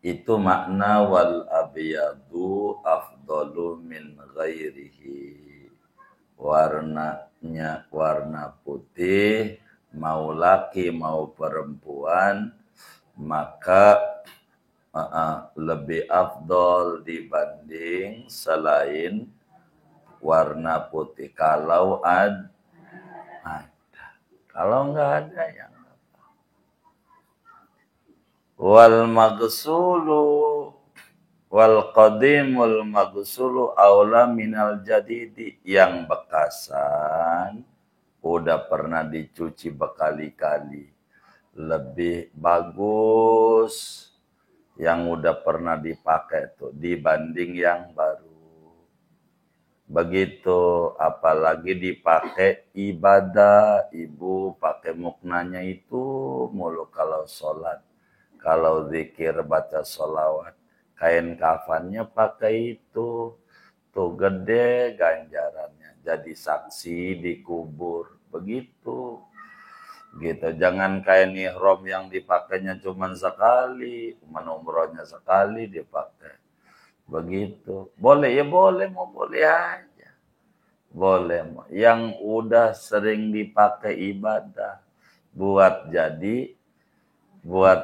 Itu makna wal abyadu afdalu min ghairihi. Warnanya warna putih, mau laki mau perempuan, maka lebih afdol dibanding selain warna putih. Kalau ada, kalau enggak ada ya. Wal maghsulu wal qadimul maghsulu aula minal jadidi, yang bekasan udah pernah dicuci berkali-kali lebih bagus yang udah pernah dipakai tuh dibanding yang baru. Begitu, apalagi dipakai ibadah, ibu pakai muknanya itu mulu kalau sholat, kalau zikir baca sholawat, kain kafannya pakai itu, tuh gede ganjarannya, jadi saksi dikubur, begitu. Gitu, jangan kain ihram yang dipakainya cuma sekali, cuma umrohnya sekali dipakai. Begitu. Boleh ya boleh, mau boleh aja. Boleh. Yang udah sering dipakai ibadah buat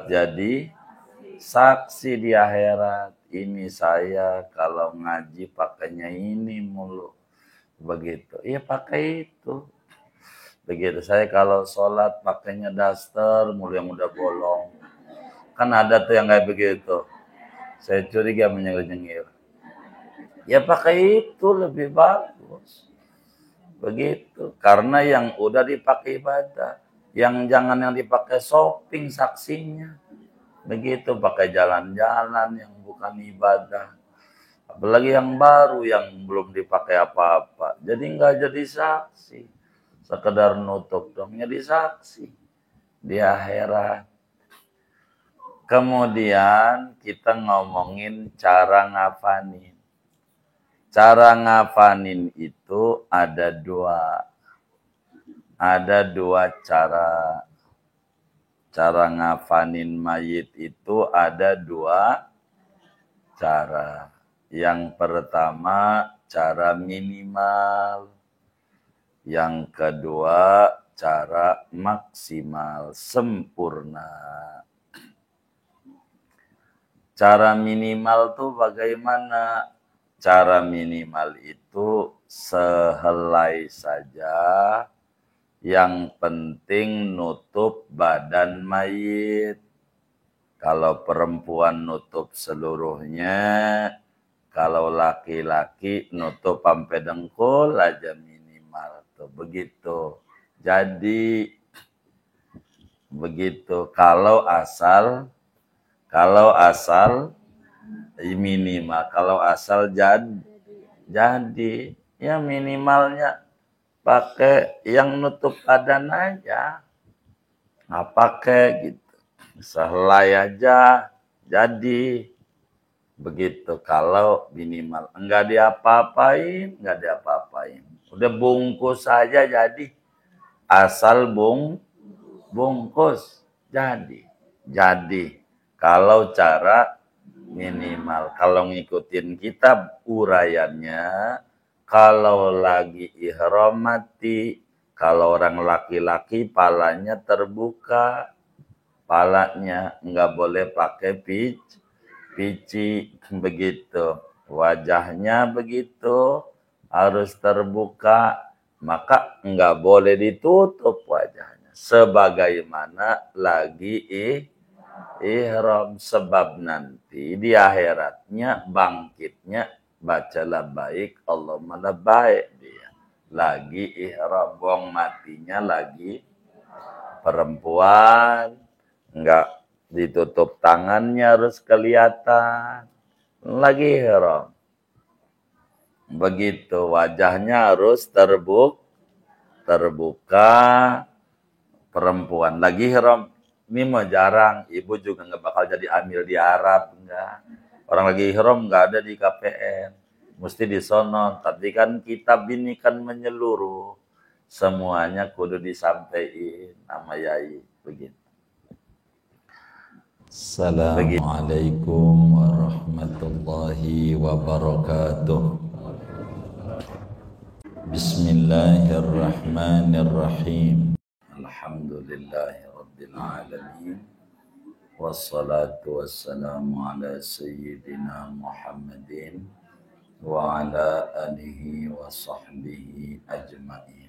jadi saksi di akhirat. Ini saya kalau ngaji pakainya ini mulu. Begitu. Iya pakai itu. Begitu. Saya kalau sholat pakainya daster mulu yang udah bolong. Kan ada tuh yang kayak begitu. Saya curiga menyengir-nyengir. Ya pakai itu lebih bagus. Begitu. Karena yang udah dipakai ibadah. Yang jangan yang dipakai shopping saksinya. Begitu. Pakai jalan-jalan yang bukan ibadah. Apalagi yang baru yang belum dipakai apa-apa. Jadi nggak jadi saksi. Sekedar nutup dong. Jadi saksi. Di akhirat. Kemudian kita ngomongin cara ngafanin. Cara ngafanin itu ada dua. Ada dua cara. Cara ngafanin mayit itu ada dua cara. Yang pertama cara minimal. Yang kedua cara maksimal, sempurna. Cara minimal tuh bagaimana? Cara minimal itu sehelai saja, yang penting nutup badan mayit. Kalau perempuan nutup seluruhnya, kalau laki-laki nutup sampai dengkul aja minimal tuh begitu. Jadi begitu kalau asal minimal, kalau asal jadi ya minimalnya pakai yang nutup badan aja, nggak pakai gitu, sehelai aja jadi begitu. Kalau minimal nggak diapa-apain, udah bungkus saja jadi, asal bungkus jadi kalau cara minimal. Kalau ngikutin kitab uraiannya, kalau lagi ihram mati, kalau orang laki-laki palanya terbuka, palanya nggak boleh pakai pici begitu, wajahnya begitu harus terbuka, maka nggak boleh ditutup wajahnya sebagaimana lagi ihram, sebab nanti di akhiratnya bangkitnya bacalah baik Allahumma labbaik, dia lagi ihram, wong matinya lagi perempuan, enggak ditutup tangannya harus kelihatan, lagi ihram. Begitu, wajahnya harus terbuka, perempuan lagi ihram. Ini mah jarang, ibu juga nggak bakal jadi amil di Arab, enggak. Orang lagi ihram nggak ada di KPN, mesti di sono. Tapi kan kitab ini kan menyeluruh, semuanya kudu disampaikan nama yai begitu. Assalamualaikum warahmatullahi wabarakatuh. Bismillahirrahmanirrahim. Alhamdulillahi rabbil alamin. Wassalatu wassalamu ala sayyidina Muhammadin wa ala alihi wa sahbihi ajma'in.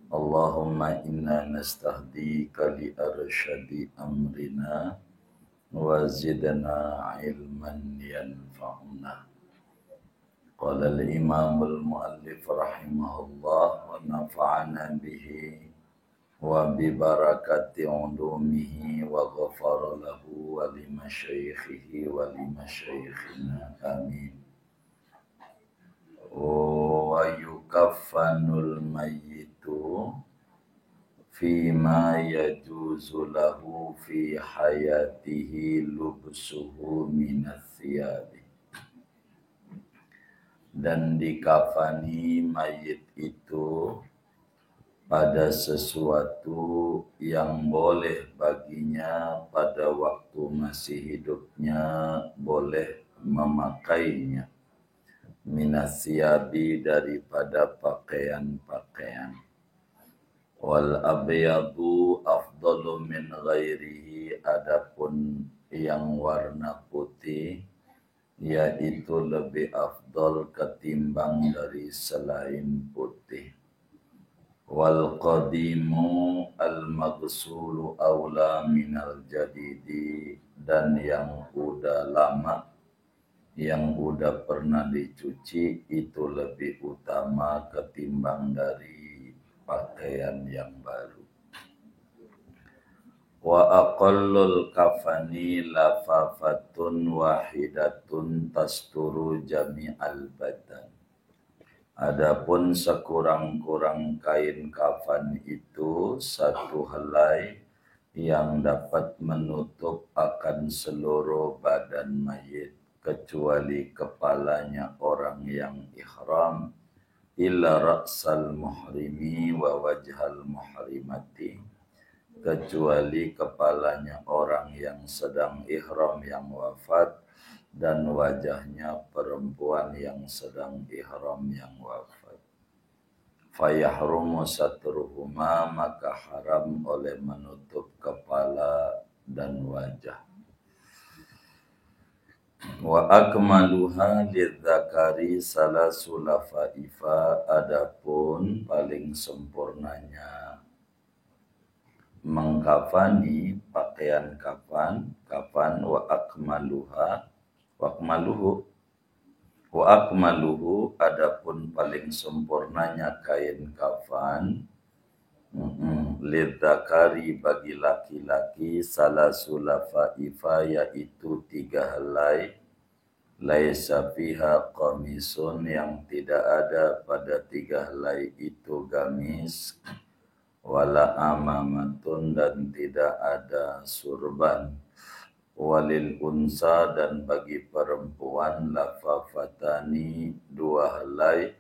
Allahumma inna nastahdika li arsyadi amrina wa zidna ilman yanfa'una. Qala al-imam al-muallif rahimahullah wa nafa'ana bihi wa bi barakati ulumihi wa ghafara lahu wa li masyaikhihi wa li masyaikhina amin. Wa yukaffanul mayyitu fima yajuzu lahu fi hayatihi lubsuhu minas thiyabi. Dan dikafani mayit itu pada sesuatu yang boleh baginya pada waktu masih hidupnya boleh memakainya. Minas thiyabi, daripada pakaian-pakaian. Wal abyadu afdalu min ghairihi, adapun yang warna putih yaitu lebih afdal ketimbang dari selain putih. Wal qadimu al maghsulu aula minal jadidi, dan yang udah lama, yang udah pernah dicuci itu lebih utama ketimbang dari pakaian yang baru. Wa aqallul kafani lafafatun wahidatun tasturu jami'al badan. Adapun sekurang-kurang kain kafan itu satu helai yang dapat menutup akan seluruh badan mayit kecuali kepalanya orang yang ihram, illa ra'sal muhrimi wa wajhal muhrimati, kecuali kepalanya orang yang sedang ihram yang wafat dan wajahnya perempuan yang sedang ihram yang wafat. Fayahrumu satruhuma, maka haram oleh menutup kepala dan wajah. Wa akmaluha lidzakari salasu lafaifa, adapun paling sempurnanya mengkafani pakaian kafan wa akmaluhu, adapun paling sempurnanya kain kafan lidzakari, bagi laki-laki, salasu lafaifa, yaitu 3 helai, laisa fiha qamisun, yang tidak ada pada 3 helai itu gamis, wala amamatun, dan tidak ada surban, walil unsa, dan bagi perempuan lafafatani 2 helai,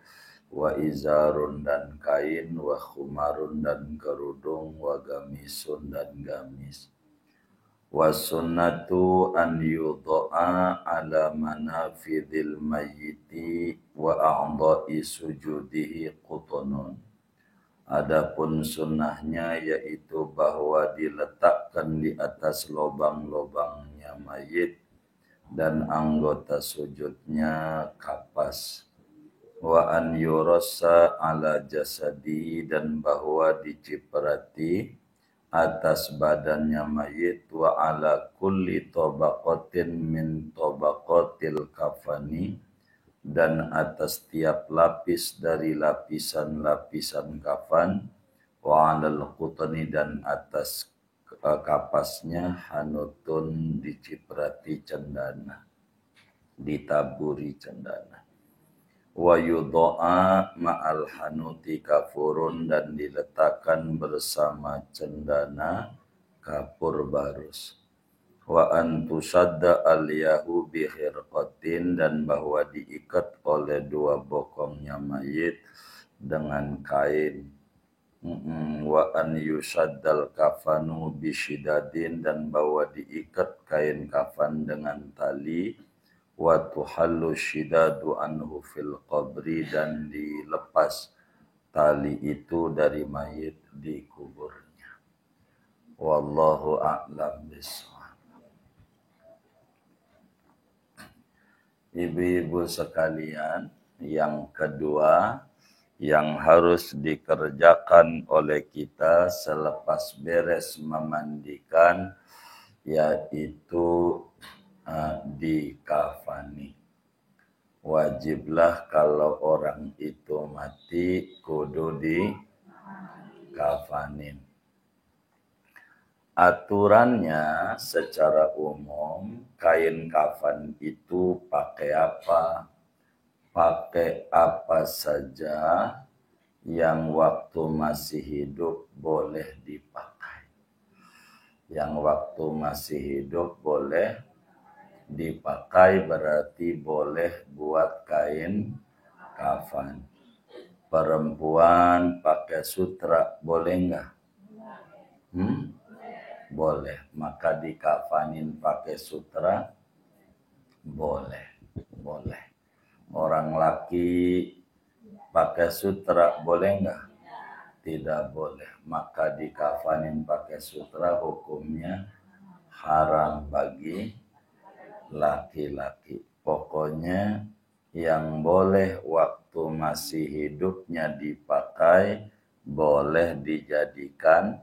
wa izarun, dan kain, wa khumarun, dan kerudung, wa gamisun, dan gamis. Wa sunnatu an yudha'a ala manafidil mayyiti wa a'dha'i sujudihi qutunun. Adapun sunnahnya yaitu bahwa diletakkan di atas lobang-lobangnya mayit dan anggota sujudnya kapas. Wa an yurassa ala jasadi, dan bahwa diciprati atas badannya mayit, wa ala kulli tabaqatin min tabaqatil kafani, dan atas tiap lapis dari lapisan-lapisan kafan, wa alal qutni, dan atas kapasnya, hanutun, diciprati cendana, ditaburi cendana. Wa yudha'a ma'al hanuti kafurun, dan diletakkan bersama cendana kapur barus. Wa antusadda al-yahu bihirqatin, dan bahwa diikat oleh 2 bokongnya mayit dengan kain. Wa an yusaddal kafanu bisyidadin, dan bahwa diikat kain kafan dengan tali, wa tuhallu syidadu anhu fil qabri, dan dilepas tali itu dari mayit di kuburnya. Wallahu a'lam bishawab. Ibu-ibu sekalian, yang kedua yang harus dikerjakan oleh kita selepas beres memandikan, yaitu dikafani. Wajiblah kalau orang itu mati kudu dikafanin. Aturannya secara umum, kain kafan itu pakai apa? Pakai apa saja yang waktu masih hidup boleh dipakai. Yang waktu masih hidup boleh dipakai berarti boleh buat kain kafan. Perempuan pakai sutra boleh enggak? Boleh. Maka dikafanin pakai sutra boleh. Boleh. Orang laki pakai sutra boleh enggak? Tidak boleh. Maka dikafanin pakai sutra hukumnya haram bagi laki-laki. Pokoknya yang boleh waktu masih hidupnya dipakai, boleh dijadikan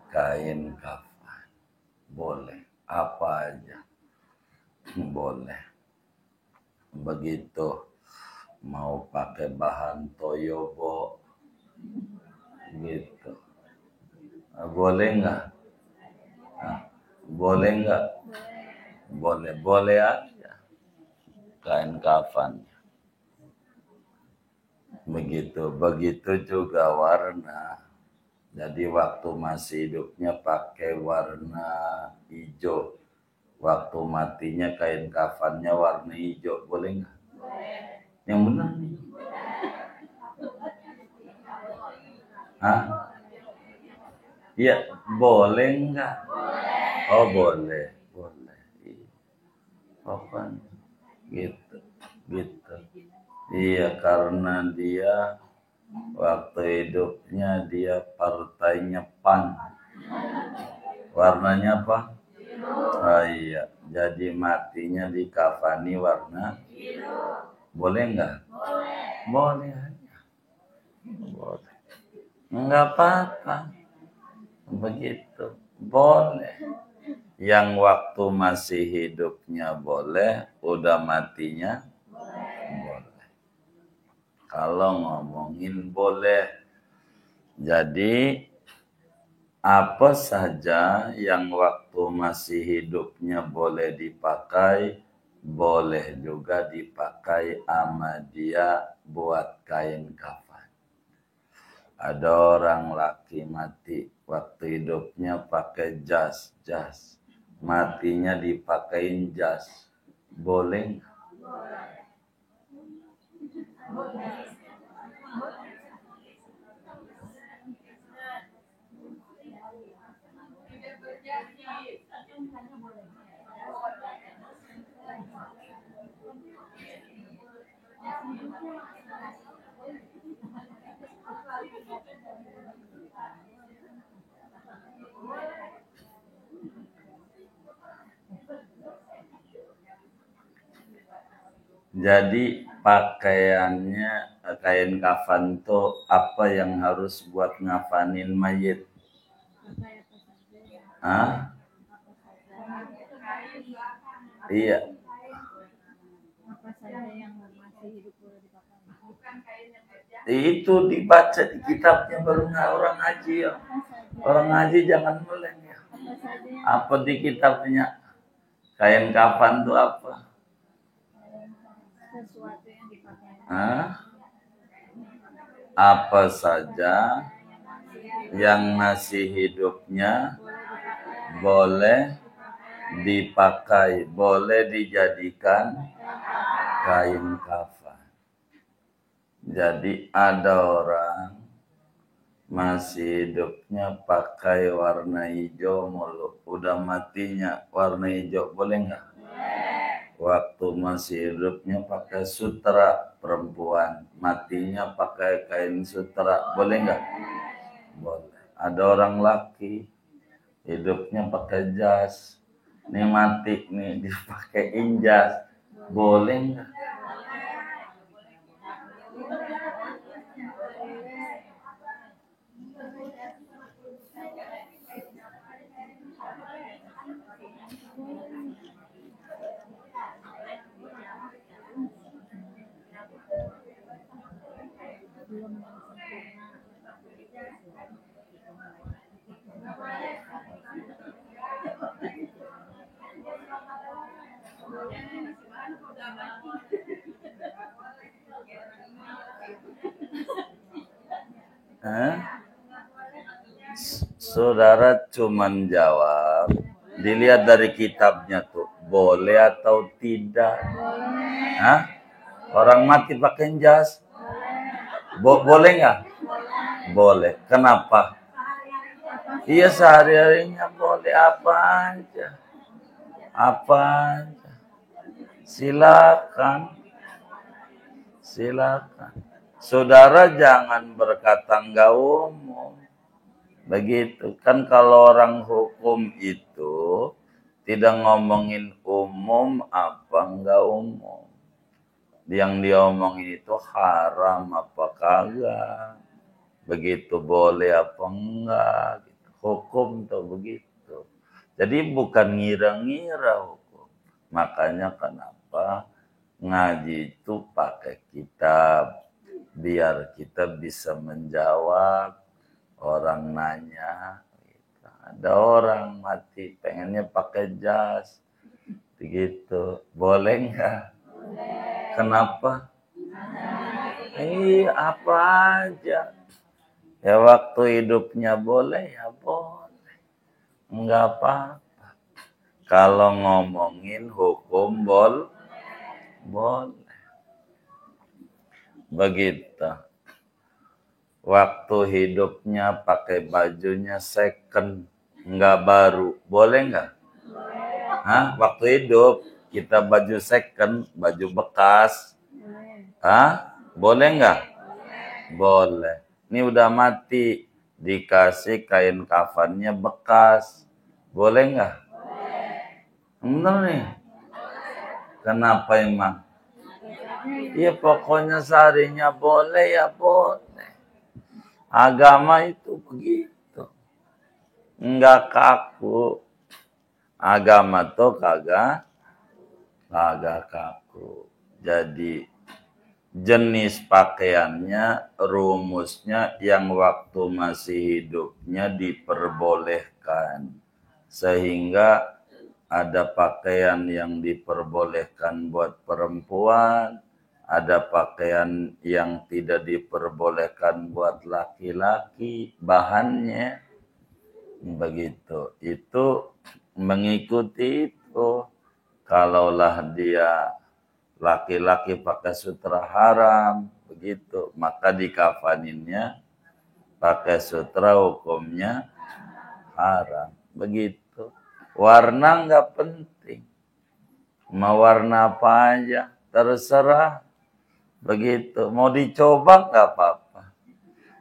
kain kafan. Boleh. Apa aja. Boleh. Begitu mau pakai bahan toyobo gitu, boleh nggak? Boleh nggak? Boleh aja kain kafan. Begitu juga warna. Jadi waktu masih hidupnya pakai warna hijau, waktu matinya kain kafannya warna hijau, boleh nggak? Boleh. Yang benar nih. Hah? Iya, boleh nggak? Boleh. Oh boleh. Pokoknya gitu. Iya, karena dia waktu hidupnya dia partainya PAN. Warnanya apa? Oh iya, jadi matinya dikafani warna biru. Boleh nggak? Boleh aja. Boleh. Nggak apa-apa. Begitu. Boleh. Yang waktu masih hidupnya boleh, udah matinya boleh. Kalau ngomongin boleh. Jadi apa saja yang waktu masih hidupnya boleh dipakai, boleh juga dipakai sama dia buat kain kafan. Ada orang laki mati, waktu hidupnya pakai jas. Matinya dipakein jas. Boleh? Boleh. Jadi pakaiannya, kain kafan tuh apa yang harus buat ngafanin mayit? Hah? Iya. Itu dibaca di kitabnya baru orang ngaji ya. Orang ngaji jangan meleng ya. Apa di kitabnya? Kain kafan itu apa? Apa saja yang masih hidupnya boleh dipakai, boleh dijadikan kain kafan. Jadi ada orang masih hidupnya pakai warna hijau mulu, udah matinya warna hijau boleh nggak? Waktu masih hidupnya pakai sutra perempuan, matinya pakai kain sutra, boleh nggak? Boleh. Ada orang laki hidupnya pakai jas, nih mati nih dipakein jas, boleh nggak? Saudara cuman jawab, dilihat dari kitabnya tuh, boleh atau tidak? Hah? Orang mati pakai jas, boleh nggak? Boleh. Kenapa? Iya sehari-harinya boleh apa aja, apa aja. Silakan, silakan. Saudara jangan berkata nggak umum. Begitu kan kalau orang hukum itu tidak ngomongin umum apa enggak umum. Yang diomongin itu haram apa kagak. Begitu boleh apa enggak. Gitu. Hukum tuh begitu. Jadi bukan ngira-ngira hukum. Makanya kenapa ngaji itu pakai kitab. Biar kita bisa menjawab. Orang nanya, gitu. Ada orang mati pengennya pakai jas, begitu, boleh nggak? Kenapa? Apa aja. Ya waktu hidupnya boleh ya boleh, nggak apa-apa. Kalau ngomongin hukum boleh, begitu. Waktu hidupnya pakai bajunya second, nggak baru, boleh nggak? Hah? Waktu hidup kita baju second, baju bekas, boleh nggak? Boleh. Ini udah mati, dikasih kain kafannya bekas, boleh nggak? Bener nih. Kenapa emang? Iya pokoknya seharinya boleh ya boleh. Agama itu begitu. Enggak kaku. Agama tuh kagak kaku. Jadi jenis pakaiannya, rumusnya yang waktu masih hidupnya diperbolehkan. Sehingga ada pakaian yang diperbolehkan buat perempuan, ada pakaian yang tidak diperbolehkan buat laki-laki, bahannya begitu. Itu mengikuti itu. Kalaulah dia laki-laki pakai sutra haram, begitu, maka dikafaninnya pakai sutra hukumnya haram, begitu. Warna nggak penting, mau warna apa aja terserah. Begitu, mau dicoba nggak apa-apa.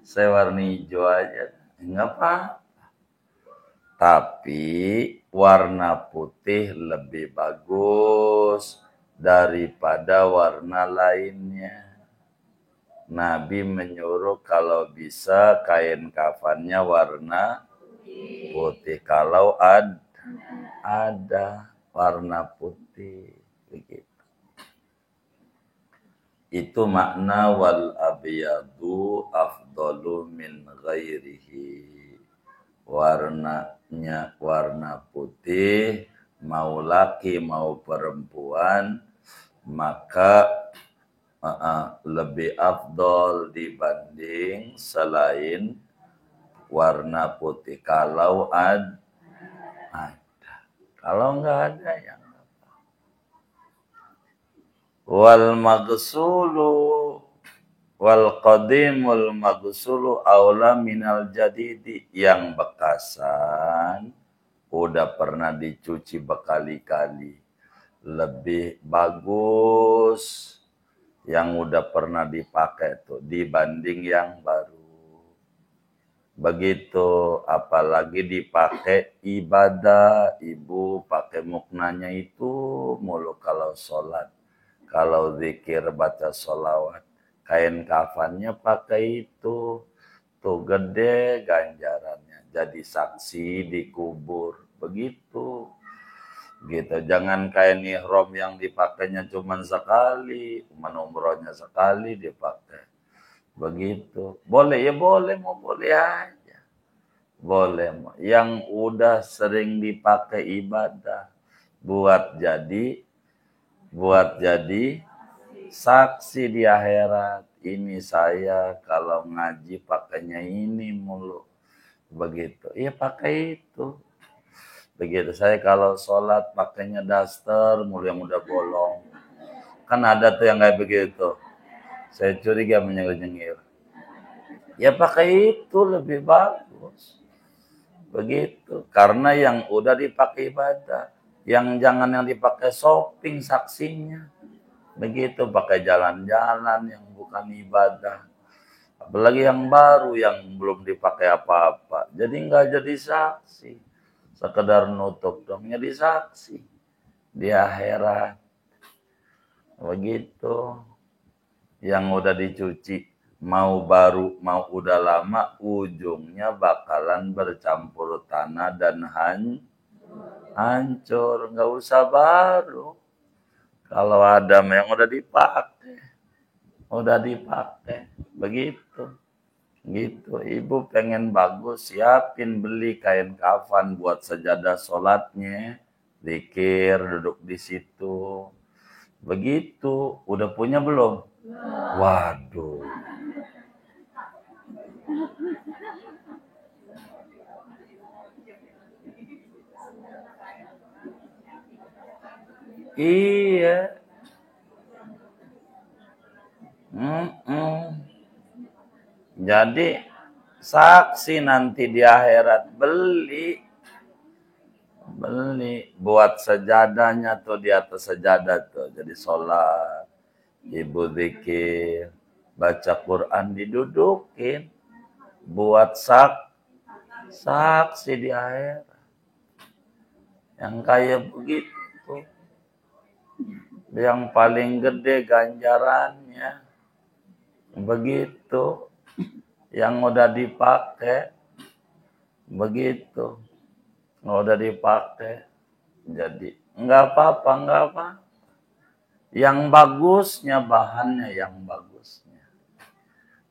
Saya warna hijau aja, nggak apa-apa. Tapi warna putih lebih bagus daripada warna lainnya. Nabi menyuruh kalau bisa kain kafannya warna putih. Kalau ada warna putih, begitu. Itu makna wal abyadu afdalu min ghairihi. Warnanya warna putih, mau laki mau perempuan, maka lebih afdol dibanding selain warna putih. Kalau ada. Kalau enggak ada ya wal maghsulu Wal qadimul maghsulu aula minal jadidi. Yang bekasan udah pernah dicuci berkali-kali, lebih bagus yang udah pernah dipakai tuh dibanding yang baru. Begitu, apalagi dipakai ibadah, ibu pakai muknanya itu mulu kalau sholat, kalau zikir baca sholawat, kain kafannya pakai itu, tuh gede ganjarannya, jadi saksi dikubur, begitu. Gitu, jangan kain ihram yang dipakainya cuma sekali, cuma umrohnya sekali dipakai. Begitu. Boleh ya boleh, mau boleh aja. Boleh. Yang udah sering dipakai ibadah buat jadi saksi di akhirat. Ini saya kalau ngaji pakainya ini mulu. Begitu. Iya pakai itu. Begitu. Saya kalau sholat pakainya daster mulu yang udah bolong. Kan ada tuh yang kayak begitu. Saya curiga menyengir-nyengir. Ya pakai itu lebih bagus. Begitu. Karena yang udah dipakai ibadah. Yang jangan yang dipakai shopping saksinya. Begitu. Pakai jalan-jalan yang bukan ibadah. Apalagi yang baru yang belum dipakai apa-apa. Jadi nggak jadi saksi. Sekedar nutup dong. Jadi saksi. Di akhirat. Begitu. Yang udah dicuci, mau baru mau udah lama, ujungnya bakalan bercampur tanah dan hancur. Nggak usah baru. Kalau ada yang udah dipakai, begitu. Gitu. Ibu pengen bagus, siapin beli kain kafan buat sajadah sholatnya, zikir, duduk di situ. Begitu. Udah punya belum? Waduh. Iya. Jadi saksi nanti di akhirat beli buat sajadahnya tuh di atas sajadah tuh. Jadi sholat, ibu zikir, baca Quran didudukin buat saksi di akhirat. Yang kayak begitu. Yang paling gede ganjarannya. Begitu. Yang udah dipakai. Begitu. Udah dipakai. Jadi enggak apa-apa. Yang bagusnya bahannya yang bagusnya.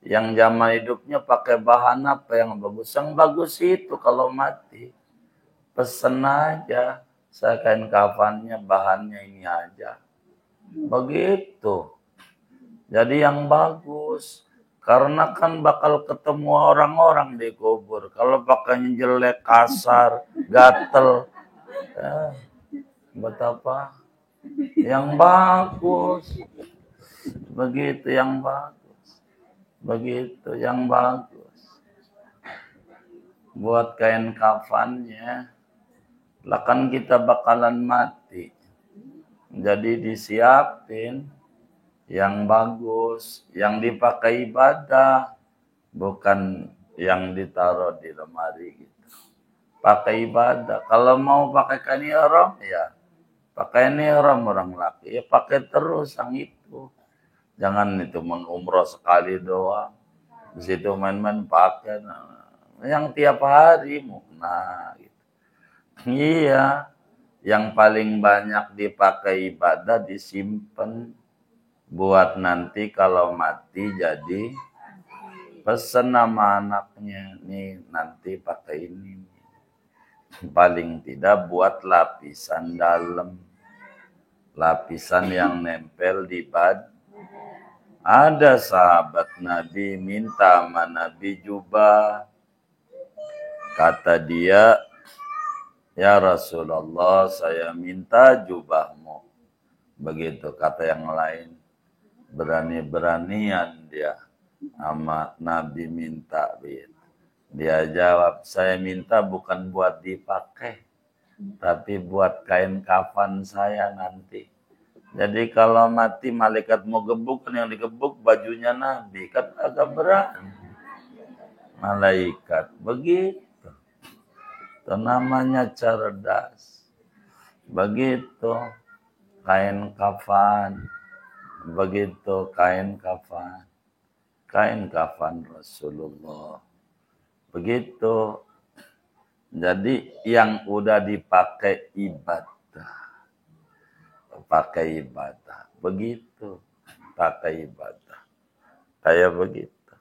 Yang zaman hidupnya pakai bahan apa yang bagus? Yang bagus itu kalau mati. Pesen aja. Saya kain kafannya bahannya ini aja. Begitu. Jadi yang bagus. Karena kan bakal ketemu orang-orang di kubur. Kalau pakainya jelek, kasar, gatel. Betapa? Yang bagus. Begitu yang bagus. Begitu yang bagus. Buat kain kafannya. Lah kan kita bakalan mati. Jadi disiapin yang bagus, yang dipakai ibadah, bukan yang ditaruh di lemari gitu. Pakai ibadah. Kalau mau pakai kain ihram, ya pakai ihram orang laki, ya pakai terus yang itu. Jangan itu mengumroh sekali doang. Di situ main-main pakai. Yang tiap hari mukna gitu. Iya, yang paling banyak dipakai ibadah disimpan buat nanti kalau mati jadi pesen nama anaknya nih nanti pakai ini. Paling tidak buat lapisan dalam, lapisan yang nempel di bad. Ada sahabat Nabi minta sama Nabi jubah. Kata dia, ya Rasulullah, saya minta jubahmu. Begitu kata yang lain. Berani-beranian dia. sama Nabi minta begitu. Dia jawab, saya minta bukan buat dipakai, tapi buat kain kafan saya nanti. Jadi kalau mati malaikat mau gebuk, kan yang digebuk bajunya Nabi, kan agak berat. Malaikat begitu. Itu namanya cerdas. Begitu kain kafan. Begitu kain kafan. Kain kafan Rasulullah. Begitu. Jadi yang udah dipakai ibadah. Pakai ibadah. Begitu. Pakai ibadah. Kayak begitu.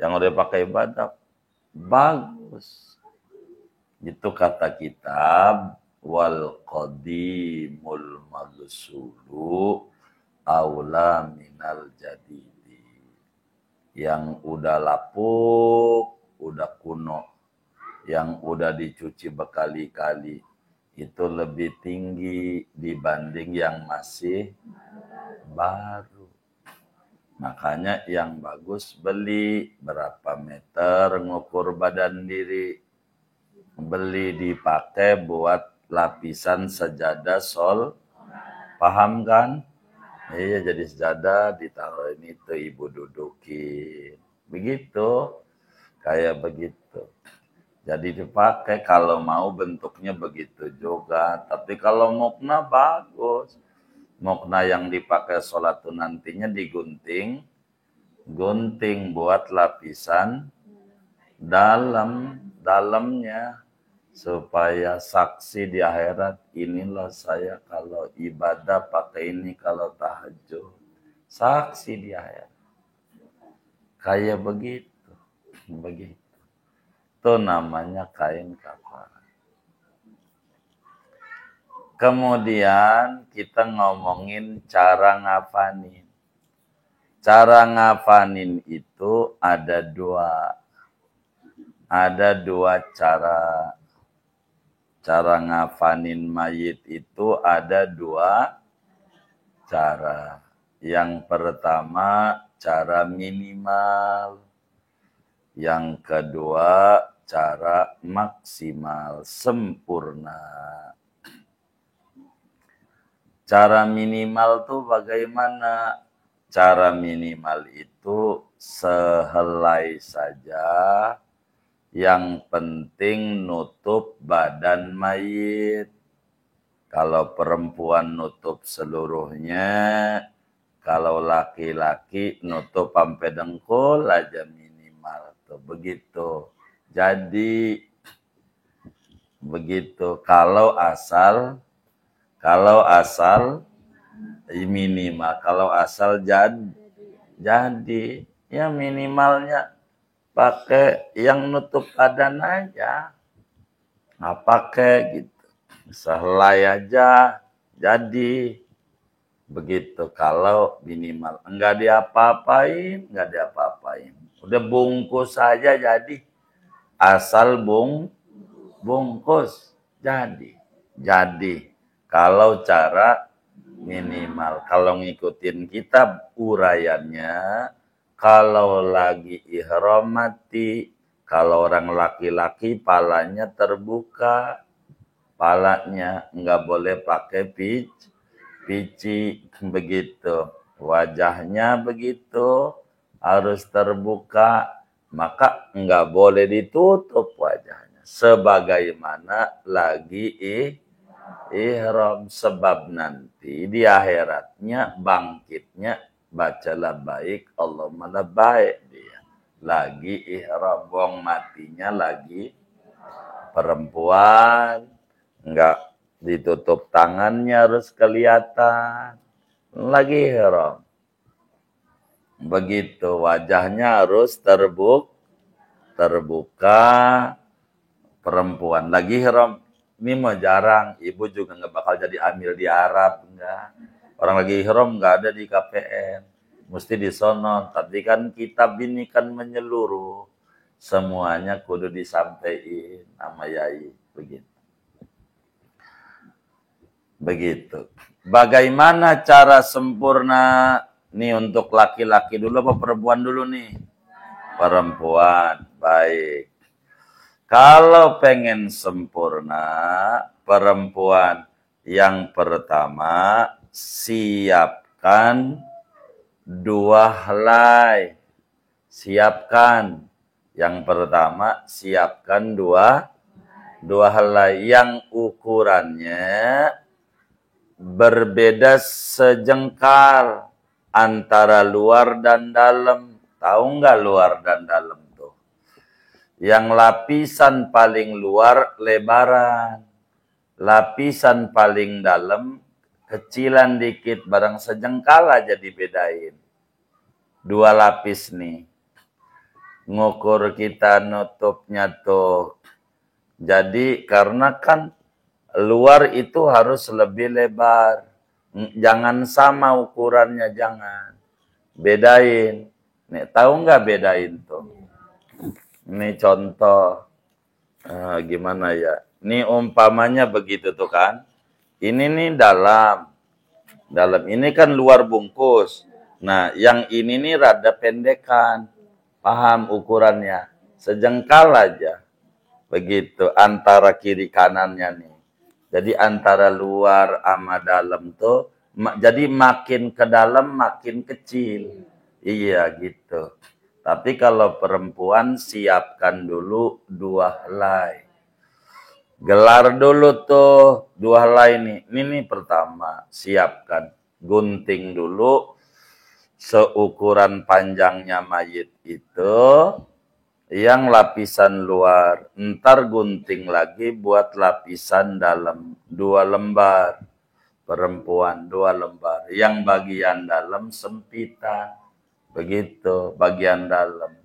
Yang udah pakai ibadah. Bagus. Itu kata kitab. Wal qadimul magsulu aula minal jadidi. Yang udah lapuk, udah kuno, yang udah dicuci berkali-kali, itu lebih tinggi dibanding yang masih baru. Makanya yang bagus beli berapa meter, ngukur badan diri, beli dipakai buat lapisan sajadah sol, paham kan? Iya, jadi sejadah ditaruh ini tuh ibu dudukin. Begitu. Kayak begitu. Jadi dipakai kalau mau bentuknya begitu juga. Tapi kalau mukna bagus. Mukna yang dipakai sholat itu nantinya digunting. Gunting buat lapisan dalamnya. Supaya saksi di akhirat, inilah saya kalau ibadah pakai ini, kalau tahajud. Saksi di akhirat. Kayak begitu. Begitu. Itu namanya kain kafan. Kemudian kita ngomongin cara ngafanin. Cara ngafanin itu ada dua. Ada dua cara. Cara ngafanin mayit itu ada dua cara. Yang pertama cara minimal. Yang kedua cara maksimal, sempurna. Cara minimal tuh bagaimana? Cara minimal itu sehelai saja. Yang penting nutup badan mayit. Kalau perempuan nutup seluruhnya. Kalau laki-laki nutup sampai dengkul aja minimal. Tuh, begitu. Jadi begitu. Kalau asal minimal. Kalau asal jadi ya minimalnya pakai yang nutup badan aja. Nggak pakai gitu. Sehelai aja. Jadi begitu kalau minimal. Enggak diapa-apain. Udah bungkus saja jadi. Asal bungkus. Jadi. Kalau cara minimal. Kalau ngikutin kitab uraiannya. Kalau lagi ihram mati, kalau orang laki-laki palanya terbuka, palanya nggak boleh pakai pici, begitu. Wajahnya begitu, harus terbuka, maka nggak boleh ditutup wajahnya. Sebagaimana lagi ihram, sebab nanti di akhiratnya bangkitnya bacalah baik, Allahumma labbaik dia. Lagi ihram, wong matinya lagi perempuan, enggak ditutup tangannya harus kelihatan. Lagi ihram. Begitu, wajahnya harus terbuka, perempuan. Lagi ihram. Ini mah jarang, ibu juga enggak bakal jadi amil di Arab, enggak. Orang lagi ihram nggak ada di KPN. Mesti di sono. Tapi kan kitab ini kan menyeluruh. Semuanya kudu disampaikan sama yai. Begitu. Bagaimana cara sempurna Nih untuk laki-laki dulu apa perempuan dulu nih? Perempuan. Baik. Kalau pengen sempurna, perempuan yang pertama siapkan 2 helai. Siapkan. Yang pertama siapkan dua helai yang ukurannya berbeda sejengkal antara luar dan dalam. Tahu nggak luar dan dalam tuh? Yang lapisan paling luar lebaran, lapisan paling dalam kecilan dikit, barang sejengkal aja dibedain. 2 lapis nih. Ngukur kita nutupnya tuh. Jadi karena kan luar itu harus lebih lebar. Jangan sama ukurannya, jangan. Bedain. Nih, tahu nggak bedain tuh? Ini contoh. Gimana ya? Ini umpamanya begitu tuh kan. Ini nih dalam. Dalam ini kan luar bungkus. Nah, yang ini nih rada pendekan. Paham ukurannya? Sejengkal aja. Begitu antara kiri kanannya nih. Jadi antara luar sama dalam tuh jadi makin ke dalam makin kecil. Iya gitu. Tapi kalau perempuan siapkan dulu 2 helai. Gelar dulu tuh 2 helai nih. Ini nih pertama, siapkan. Gunting dulu seukuran panjangnya mayit itu yang lapisan luar. Ntar gunting lagi buat lapisan dalam. 2 lembar. Perempuan 2 lembar. Yang bagian dalam sempitan. Begitu bagian dalam.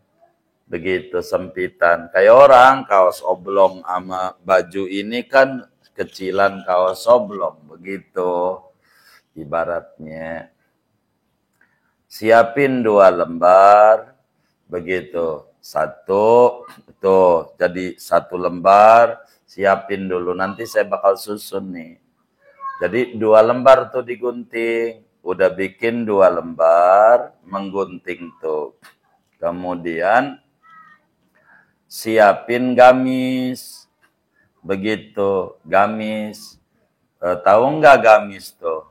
Begitu sempitan. Kayak orang kaos oblong sama baju ini kan kecilan kaos oblong. Begitu ibaratnya. Siapin 2 lembar. Begitu. 1. Tuh. Jadi 1 lembar. Siapin dulu. Nanti saya bakal susun nih. Jadi 2 lembar tuh digunting. Udah bikin 2 lembar. Menggunting tuh. Kemudian siapin gamis. Begitu, gamis. Tahu nggak gamis tuh?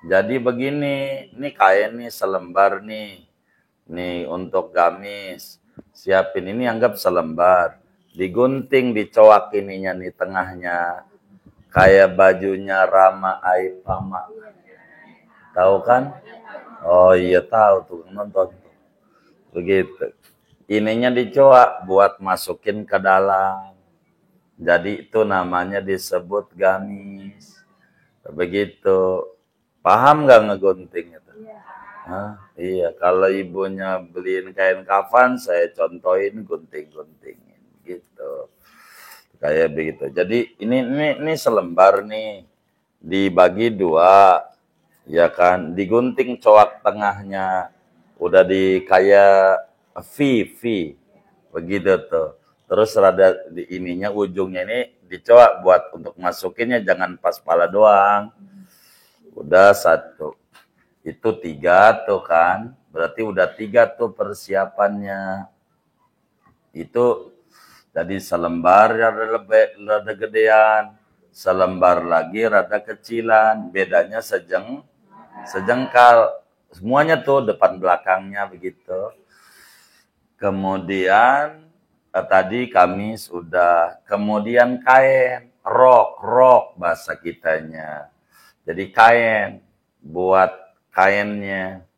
Jadi begini, ini kain nih selembar nih. Nih untuk gamis. Siapin ini anggap selembar. Digunting, dicoak ininya nih tengahnya. Kayak bajunya Rama Aipama. Tahu kan? Oh iya tahu tuh, nonton. Begitu. Ininya dicoak buat masukin ke dalam. Jadi itu namanya disebut gamis. Begitu. Paham nggak ngegunting itu? Iya. Kalau ibunya beliin kain kafan, saya contohin gunting-guntingin. Gitu. Kayak begitu. Jadi ini selembar nih. Dibagi 2. Ya kan. Digunting coak tengahnya. Udah di kayak V. Begitu tuh. Terus rada di ininya ujungnya ini dicoak buat untuk masukinnya jangan pas pala doang. Udah 1. Itu 3 tuh kan. Berarti udah 3 tuh persiapannya. Itu jadi selembar rada gedean. Selembar lagi rada kecilan. Bedanya sejengkal. Semuanya tuh depan belakangnya begitu. Kemudian tadi kamis udah. Kemudian kain. Rok bahasa kitanya. Jadi kain. Buat kainnya.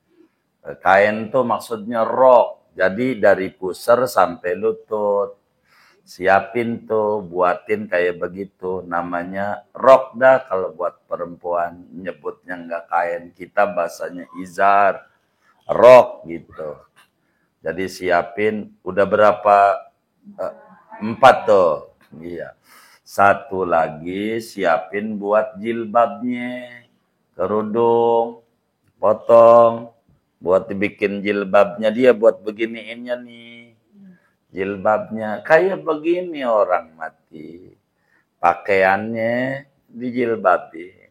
Kain tuh maksudnya rok. Jadi dari pusar sampai lutut. Siapin tuh. Buatin kayak begitu. Namanya rok dah kalau buat perempuan. Nyebutnya nggak kain. Kita bahasanya izar. Rok gitu. Jadi siapin, udah berapa? 4 tuh. Iya. 1 lagi siapin buat jilbabnya. Kerudung, potong. Buat dibikin jilbabnya dia, buat beginiinnya nih. Jilbabnya. Kayak begini orang mati. Pakaiannya dijilbabin.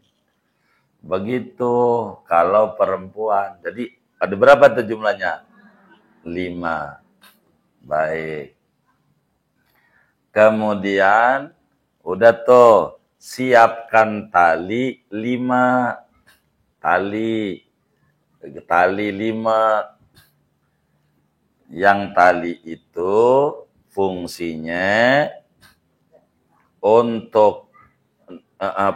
Begitu kalau perempuan. Jadi Ada berapa tuh jumlahnya? 5. Baik. Kemudian udah tuh siapkan tali 5. Tali 5. Yang tali itu fungsinya untuk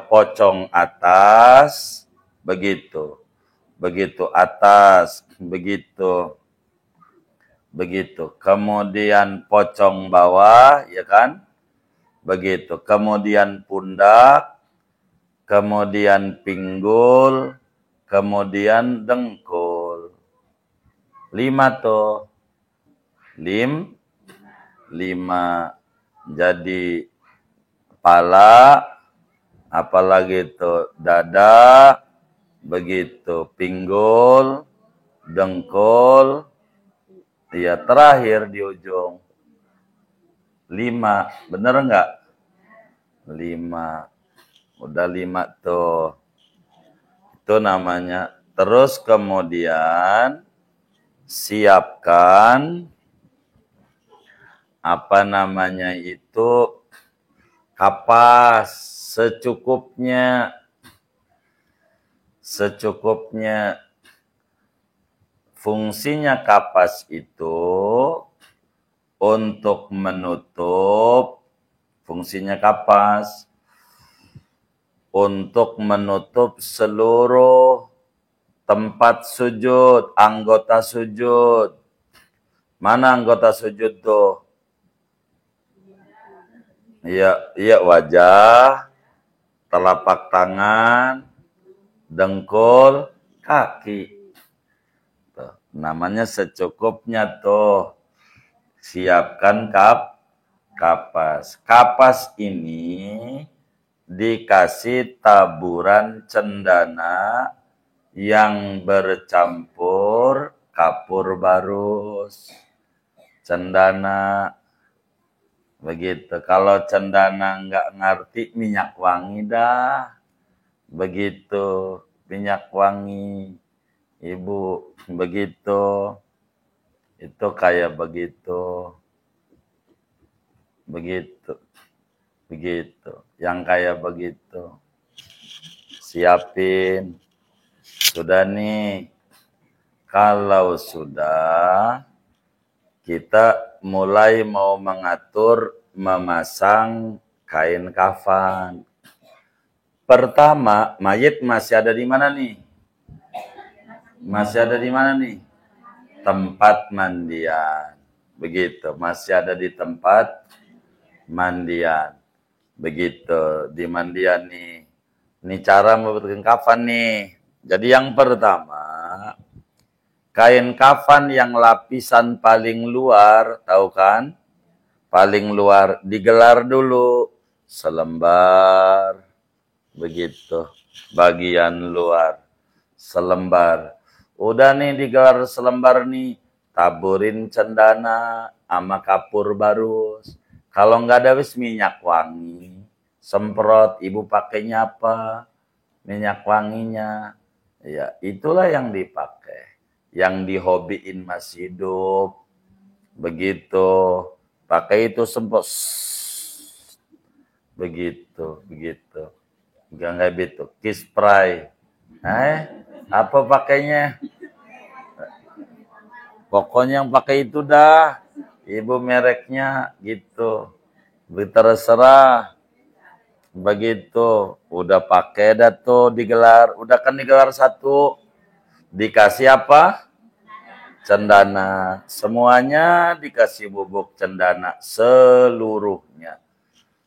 pocong atas, begitu atas, begitu. Kemudian pocong bawah, ya kan? Begitu. Kemudian pundak, kemudian pinggul, kemudian dengkul. 5 tuh. 5. Jadi kepala, apalagi itu dada, begitu, pinggul, dengkul, ya terakhir di ujung. 5, bener enggak? 5. Udah 5 tuh. Itu namanya. Terus kemudian siapkan apa namanya itu kapas secukupnya. Fungsinya kapas itu untuk menutup, fungsinya kapas untuk menutup seluruh tempat sujud, anggota sujud. Mana anggota sujud tuh? Iya, wajah, telapak tangan, dengkul, kaki. Tuh, namanya secukupnya tuh. Siapkan kapas. Kapas ini dikasih taburan cendana yang bercampur kapur barus. Cendana. Begitu. Kalau cendana nggak ngerti, minyak wangi dah. Begitu. Minyak wangi. Ibu, begitu. Itu kayak begitu. Begitu. Yang kayak begitu. Siapin. Sudah nih. Kalau sudah, kita mulai mau mengatur memasang kain kafan. Pertama, mayit masih ada di mana nih? Masih ada di mana nih? Tempat mandian. Begitu, masih ada di tempat mandian. Begitu, di mandian nih. Ini cara membuatkan kafan nih. Jadi yang pertama, kain kafan yang lapisan paling luar, tahu kan? Paling luar, digelar dulu selembar. Begitu, bagian luar selembar. Udah nih digelar selembar nih, taburin cendana sama kapur barus. Kalau nggak ada wis minyak wangi, semprot. Ibu pakainya apa? Minyak wanginya. Ya, itulah yang dipakai. Yang dihobiin masih hidup. Begitu. Pakai itu semprot. Begitu. Enggak begitu. Kiss spray. Apa pakainya? Pokoknya yang pakai itu dah. Ibu mereknya gitu. Terserah. Begitu. Udah pakai dah tuh digelar. Udah kan digelar satu. Dikasih apa? Cendana. Semuanya dikasih bubuk cendana. Seluruhnya.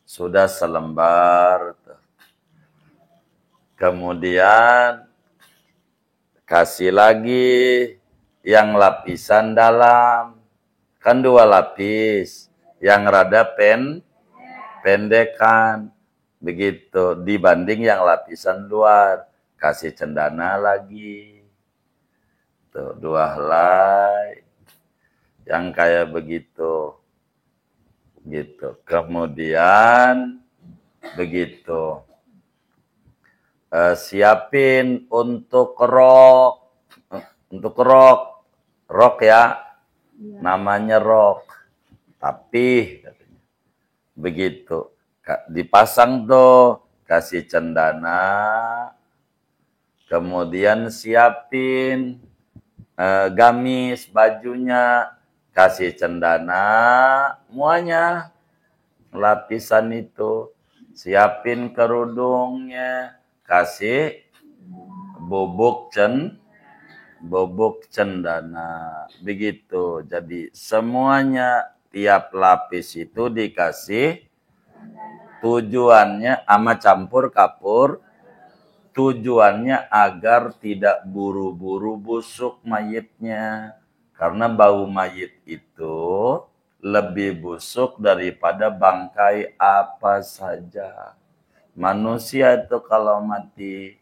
Sudah selembar. Kemudian kasih lagi yang lapisan dalam. Kan 2 lapis. Yang rada pendekan. Begitu. Dibanding yang lapisan luar. Kasih cendana lagi. Tuh, 2 helai. Yang kayak begitu. Gitu. Kemudian begitu. Siapin untuk rok. untuk rok ya, namanya rok. Tapi katanya, begitu dipasang tuh, kasih cendana, kemudian siapin gamis, bajunya, kasih cendana, semuanya lapisan itu, siapin kerudungnya, kasih bubuk cendana, begitu. Jadi semuanya tiap lapis itu dikasih, tujuannya ama campur kapur, tujuannya agar tidak buru-buru busuk mayitnya. Karena bau mayit itu lebih busuk daripada bangkai apa saja. Manusia itu kalau mati,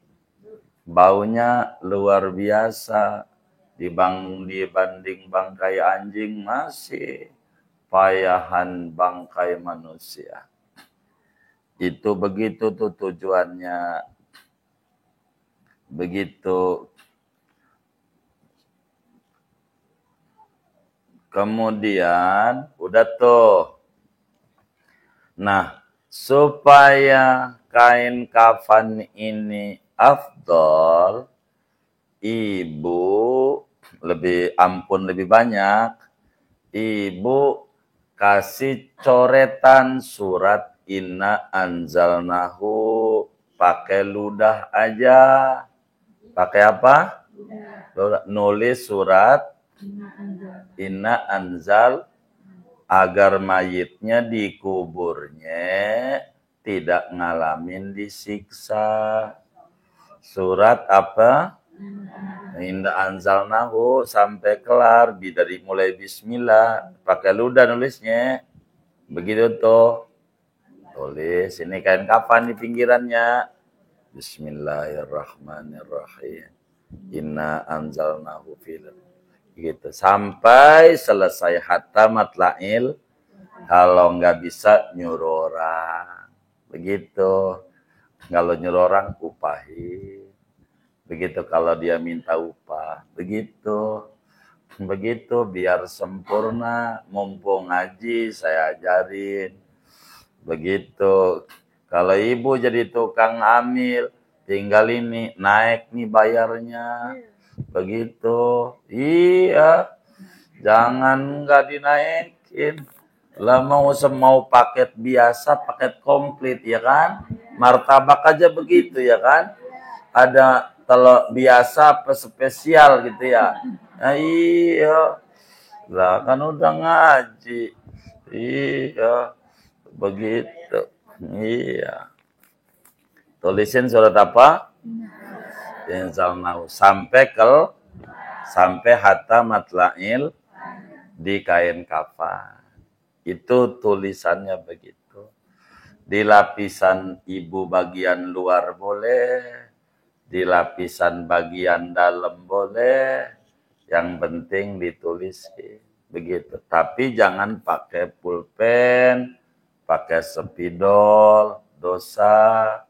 baunya luar biasa. Dibanding bangkai anjing masih payahan bangkai manusia. Itu begitu tuh tujuannya. Begitu. Kemudian udah tuh. Nah, supaya kain kafan ini afdol, ibu lebih banyak. Ibu kasih coretan surat inna anzalnahu pakai ludah aja. Pakai apa? Nulis surat inna anzal agar mayitnya dikuburnya tidak ngalamin disiksa. Surat apa? Inna anzalnahu sampai kelar, dari mulai bismillah, pakai ludah nulisnya. Begitu tuh. Tulis, ini kain kafan di pinggirannya. Bismillahirrahmanirrahim. Inna anzalnahu fil. Gitu. Sampai selesai hatta matla'il. Kalau nggak bisa nyuruh orang. Begitu. Kalau nyuruh orang upahi. Begitu kalau dia minta upah. Begitu. Begitu biar sempurna. Mumpung ngaji saya ajarin. Begitu. Kalau ibu jadi tukang amil, tinggal ini naik nih bayarnya. Begitu. Iya. Jangan nggak dinaikin. Lah mau paket biasa, paket komplit ya kan? Martabak aja begitu ya kan? Ada telur biasa apa spesial gitu ya. Nah, iya. Lah kan udah ngaji. Iya. Begitu. Iya. Tulisin surat apa? Inzalnahu sampai hatta matla'il di kain kafan. Itu tulisannya begitu. Di lapisan ibu bagian luar boleh, di lapisan bagian dalam boleh. Yang penting ditulis begitu. Tapi jangan pakai pulpen, pakai spidol, dosa.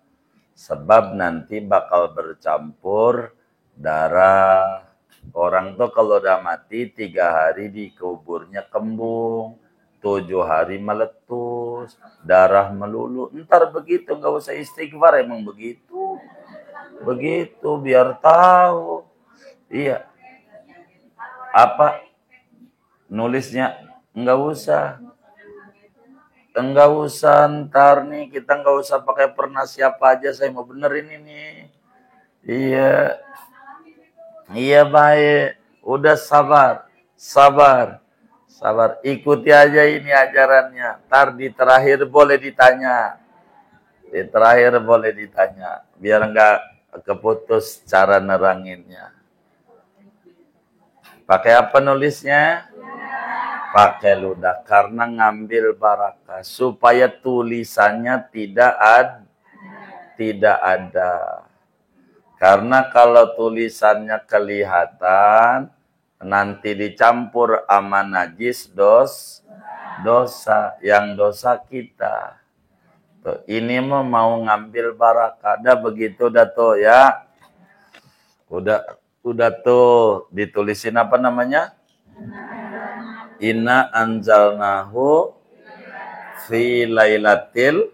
Sebab nanti bakal bercampur darah. Orang tuh kalau udah mati 3 hari dikuburnya kembung, 7 hari meletus, darah melulu. Ntar begitu, nggak usah istighfar, emang begitu. Begitu biar tahu. Iya. Apa nulisnya? Nggak usah. Enggak usah, ntar nih kita nggak usah pakai pernah siapa aja, saya mau benerin ini. Iya. Iya baik. Udah sabar. Ikuti aja ini ajarannya. Ntar di terakhir boleh ditanya. Biar nggak keputus cara neranginnya. Pakai apa nulisnya? Pakai ludah, karena ngambil barakah supaya tulisannya tidak ada. Karena kalau tulisannya kelihatan nanti dicampur sama najis dosa, yang dosa kita. Tuh, ini mau ngambil barakah. Dah begitu dah tuh ya. Udah udah tuh ditulisin apa namanya? Inna anzalnahu fi lailatil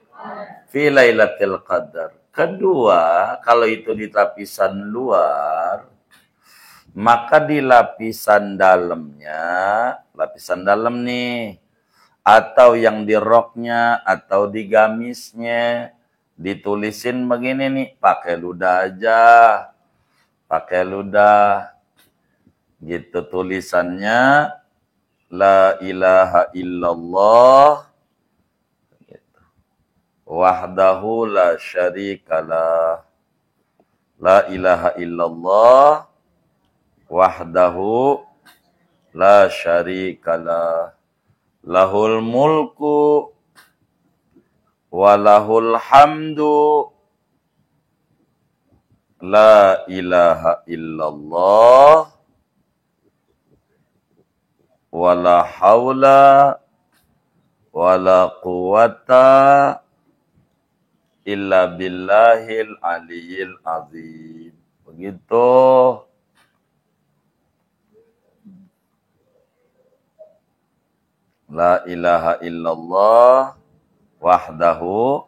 qadar. Kedua, kalau itu di lapisan luar, maka di lapisan dalamnya, lapisan dalam nih, atau yang di roknya, atau di gamisnya, ditulisin begini nih, pakai ludah aja, pakai ludah, gitu tulisannya, la ilaha illallah, gitu. Wahdahu la syarikalah, la ilaha illallah, wahdahu la syarikalah, lahul mulku walahul hamdu, la ilaha illallah, wala haula wala quwata illa billahil aliyil azim. Begitu. La ilaha illallah wahdahu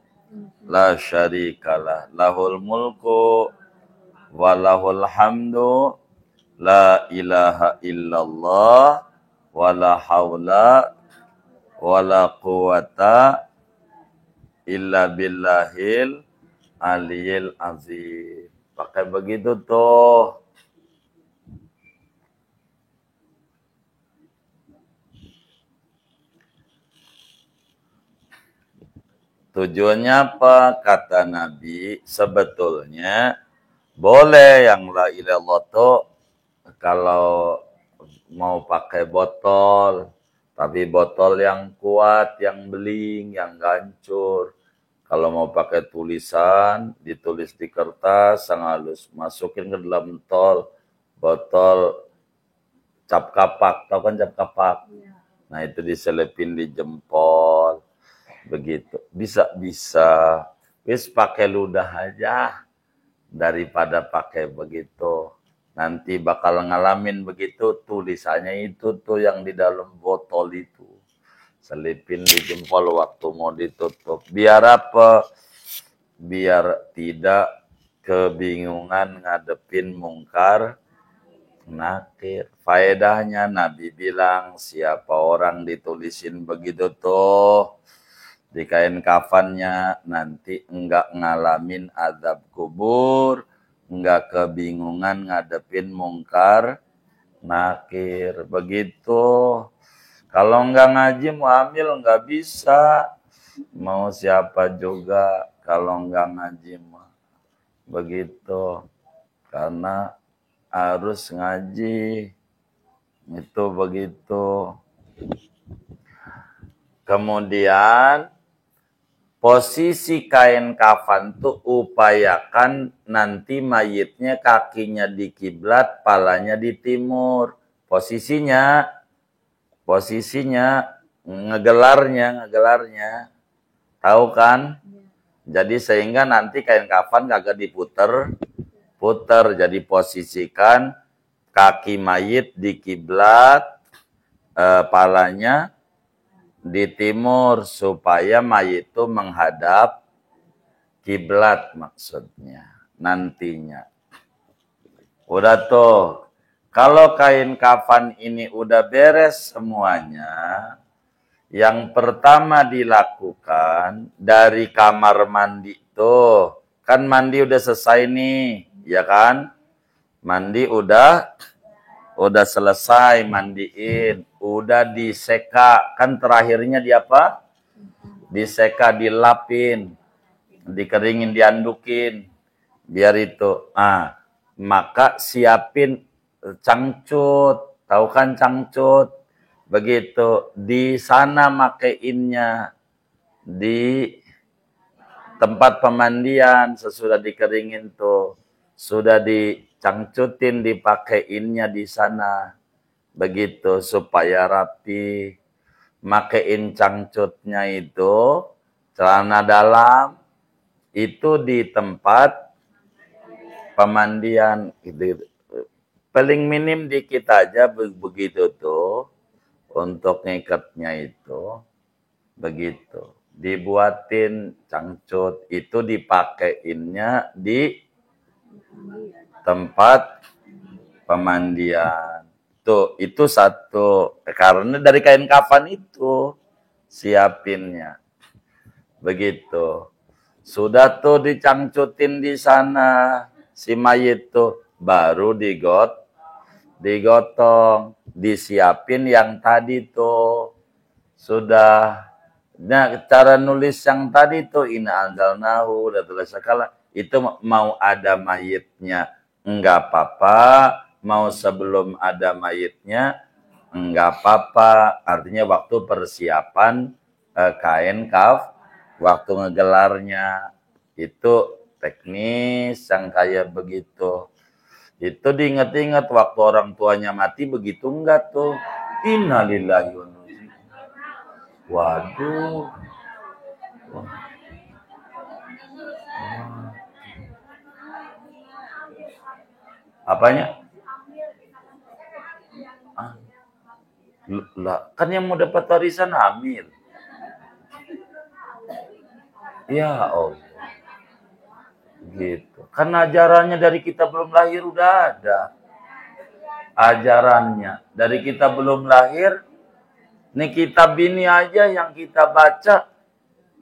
la syarikalah, lahul mulku walahul hamdu, la ilaha illallah wala haula wala quwata illa billahil aliyil azim. Pakai begitu tuh. Tujuannya apa? Kata Nabi, sebetulnya boleh yang la ilaha illallah tuh kalau mau pakai botol, tapi botol yang kuat, yang beling, yang gancur. Kalau mau pakai tulisan, ditulis di kertas, yang halus, masukin ke dalam botol cap kapak, tahu kan cap kapak? Nah itu diselipin di jempol. Begitu, bisa. Wis pakai ludah aja daripada pakai begitu. Nanti bakal ngalamin begitu, tulisannya itu tuh yang di dalam botol itu. Selipin di jempol waktu mau ditutup. Biar apa? Biar tidak kebingungan ngadepin mungkar nakir. Faedahnya Nabi bilang, siapa orang ditulisin begitu tuh di kain kafannya, nanti enggak ngalamin azab kubur, enggak kebingungan ngadepin mungkar nakir. Begitu. Kalau enggak ngaji muamil enggak bisa. Mau siapa juga kalau enggak ngaji mah. Begitu. Karena harus ngaji. Itu begitu. Kemudian posisi kain kafan tuh upayakan nanti mayitnya kakinya di kiblat, palanya di timur. Posisinya ngegelarnya. Tahu kan? Jadi sehingga nanti kain kafan kagak puter. Jadi posisikan kaki mayit di kiblat, palanya di timur supaya mayit itu menghadap kiblat maksudnya nantinya. Udah tuh. Kalau kain kafan ini udah beres semuanya, yang pertama dilakukan dari kamar mandi tuh. Kan mandi udah selesai nih, ya kan? Mandi udah selesai mandiin, udah diseka, kan terakhirnya di apa? Diseka, dilapin, dikeringin, diandukin, biar itu. Maka siapin cangcut, tahu kan cangcut? Begitu, di sana makeinnya, di tempat pemandian sesudah dikeringin tuh, sudah dicangcutin, dipakeinnya di sana. Begitu supaya rapi. Makein cangcutnya itu celana dalam itu di tempat pemandian gitu. paling minim dikit aja begitu tuh. Untuk ngikatnya itu begitu. Dibuatin cangcut, itu dipakaiinnya di tempat pemandian. Tuh, itu satu. Karena dari kain kafan itu siapinnya. Begitu. Sudah tuh dicangcutin di sana si mayit tuh, baru digotong, disiapin yang tadi tuh. Sudah. Nah, cara nulis yang tadi tuh inna anzalnahu dan tulis sekala itu mau ada mayitnya enggak apa-apa, mau sebelum ada mayitnya enggak apa-apa. Artinya waktu persiapan kain waktu ngegelarnya itu teknis yang kayak begitu. Itu diingat-ingat waktu orang tuanya mati begitu enggak tuh. Innalillahi wa inna ilaihi raji'un. Waduh. Apanya? Lah, kan yang mau dapat warisan hamil. Ya Allah. Gitu. Kan ajarannya dari kita belum lahir udah ada. Ajarannya dari kita belum lahir. Nih kitab ini aja yang kita baca.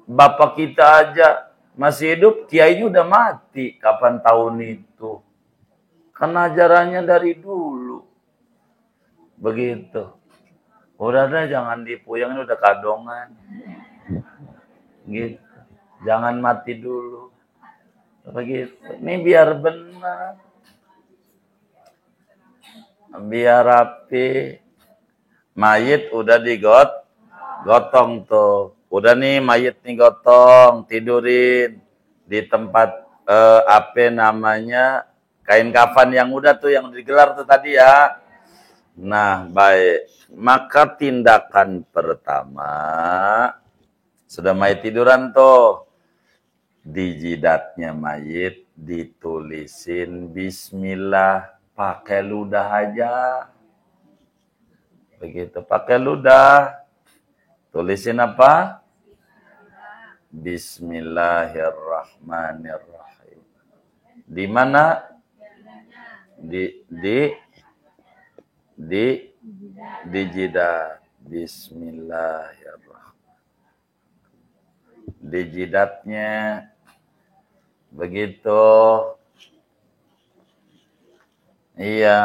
Bapak kita aja masih hidup, kiainya udah mati. Kapan tahun itu? Kan ajarannya dari dulu. Begitu. Udah jangan dipuyang, ini udah kadongan. Gitu. Jangan mati dulu. Begitu. Ini biar benar. Biar rapi. Mayit udah gotong tuh. Udah nih mayit nih gotong, tidurin di tempat apa namanya kain kafan yang udah tuh yang digelar tuh tadi ya. Nah, baik. Maka tindakan pertama sudah mayit tiduran tuh. Di jidatnya mayit ditulisin bismillah pakai ludah aja. Begitu, pakai ludah. Tulisin apa? Bismillahirrahmanirrahim. Di mana? Di jidat. Bismillahirrahmanirrahim. Di jidatnya. Begitu. Iya.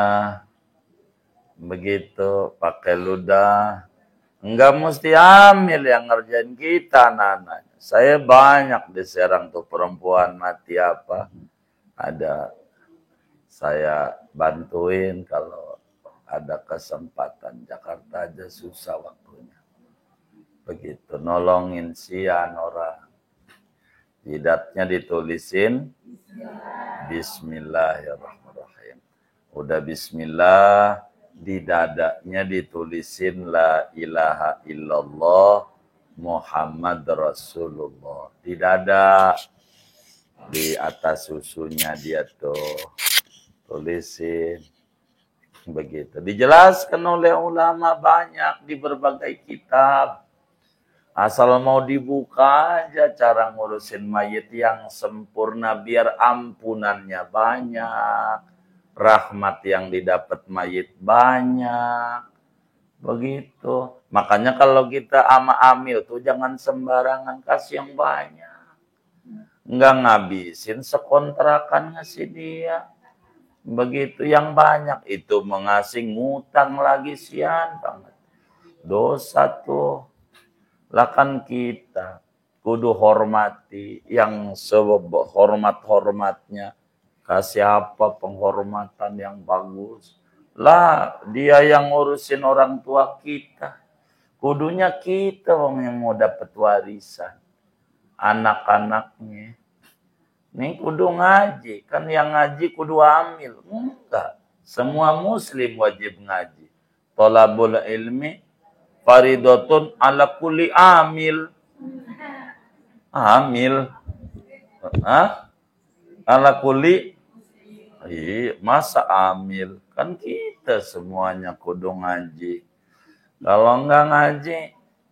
Begitu, pakai ludah. Enggak mesti hamil yang ngerjain kita, anak-anak. Saya banyak di Serang tuh perempuan mati apa. Ada saya bantuin kalau ada kesempatan. Jakarta aja susah waktunya. Begitu, nolongin sian orang. Jidatnya ditulisin Bismillahirrahmanirrahim. Udah bismillah. Di dadanya ditulisin la ilaha illallah Muhammad Rasulullah. Di dada, di atas susunya dia tuh tulisin. Begitu. Dijelaskan oleh ulama banyak di berbagai kitab. Asal mau dibuka aja cara ngurusin mayit yang sempurna biar ampunannya banyak. Rahmat yang didapat mayit banyak. Begitu. Makanya kalau kita ama amil tuh jangan sembarangan, kasih yang banyak. Enggak ngabisin sekontrakan ngasih dia. Begitu yang banyak itu mengasih ngutang lagi sian banget. Dosa tuh. Lah kan kita kudu hormati yang sehormat-hormatnya. Kasih apa penghormatan yang bagus. Lah, dia yang ngurusin orang tua kita. Kudunya kita yang mau dapat warisan. Anak-anaknya. Nih kudu ngaji. Kan yang ngaji kudu amil. Enggak. Semua muslim wajib ngaji. Thalabul ilmi faridotun ala kulli amil. Amil. Hah? Ala kulli Iya, masa amil? Kan kita semuanya kudu ngaji. Kalau nggak ngaji,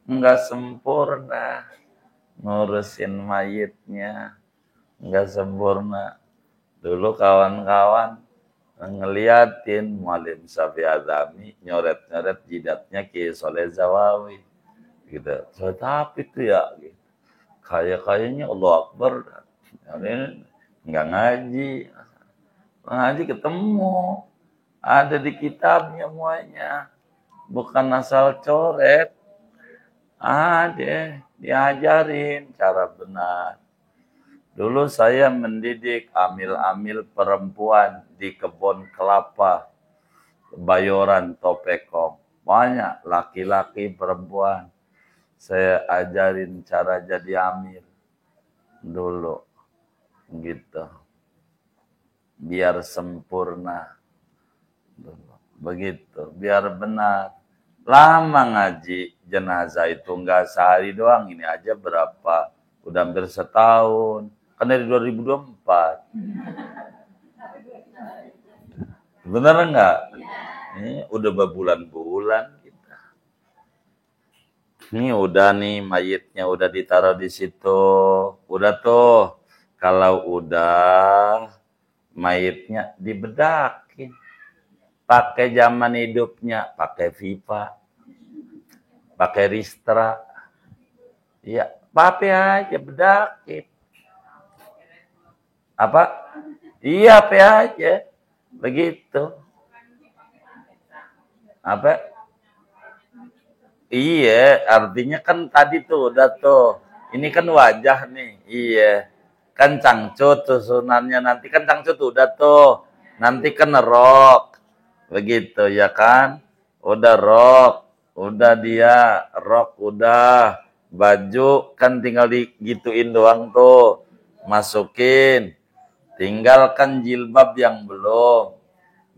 nggak sempurna. Ngurusin mayitnya, nggak sempurna. Dulu kawan-kawan ngeliatin Muallim Syafi'i Azami nyoret-nyoret jidatnya Ki Soleh Zawawi. Gitu. So, tapi itu ya, gitu. Kayaknya Allah Akbar. Ini nggak ngaji. Ngaji ketemu. Ada di kitabnya semuanya. Bukan asal coret. Ada. Diajarin cara benar. Dulu saya mendidik amil-amil perempuan di kebun kelapa. Bayoran, Topekong. Banyak laki-laki perempuan. Saya ajarin cara jadi amil. Dulu. Gitu. Biar sempurna. Begitu. Biar benar. Lama ngaji jenazah itu. Enggak sehari doang. Ini aja berapa. Udah hampir setahun. Kan dari 2024. Bener enggak? Ini udah berbulan-bulan kita. Ini udah nih mayitnya udah ditaruh di situ. Udah tuh. Kalau udah mayitnya dibedakin. Pakai zaman hidupnya, pakai Viva. Pakai Ristra. Ya, pakai aja bedakin. Apa? Iya, pakai aja. Begitu. Apa? Iya, artinya kan tadi tuh udah tuh. Ini kan wajah nih. Iya. Kan cangcut tuh sunannya. Nanti kan cangcut udah tuh. Nanti kan rok. Begitu ya kan? Udah rok. Udah dia. Rok udah. Baju kan tinggal digituin doang tuh. Masukin. Tinggalkan jilbab yang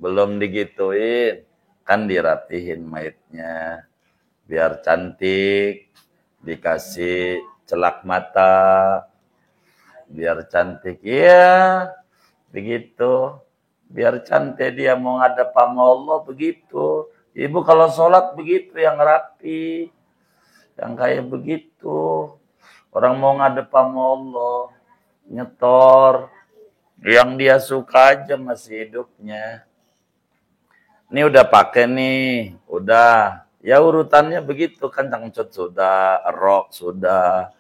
belum digituin. Kan dirapihin mayitnya. Biar cantik. Dikasih celak mata. Biar cantik. Iya. Begitu. Biar cantik dia mau ngadep sama Allah. Begitu. Ibu kalau sholat begitu yang rapi. Yang kayak begitu. Orang mau ngadep sama Allah. Nyetor. Yang dia suka aja masih hidupnya. Ini udah pakai nih. Udah. Ya urutannya begitu kan. Cangcut sudah. Rok sudah.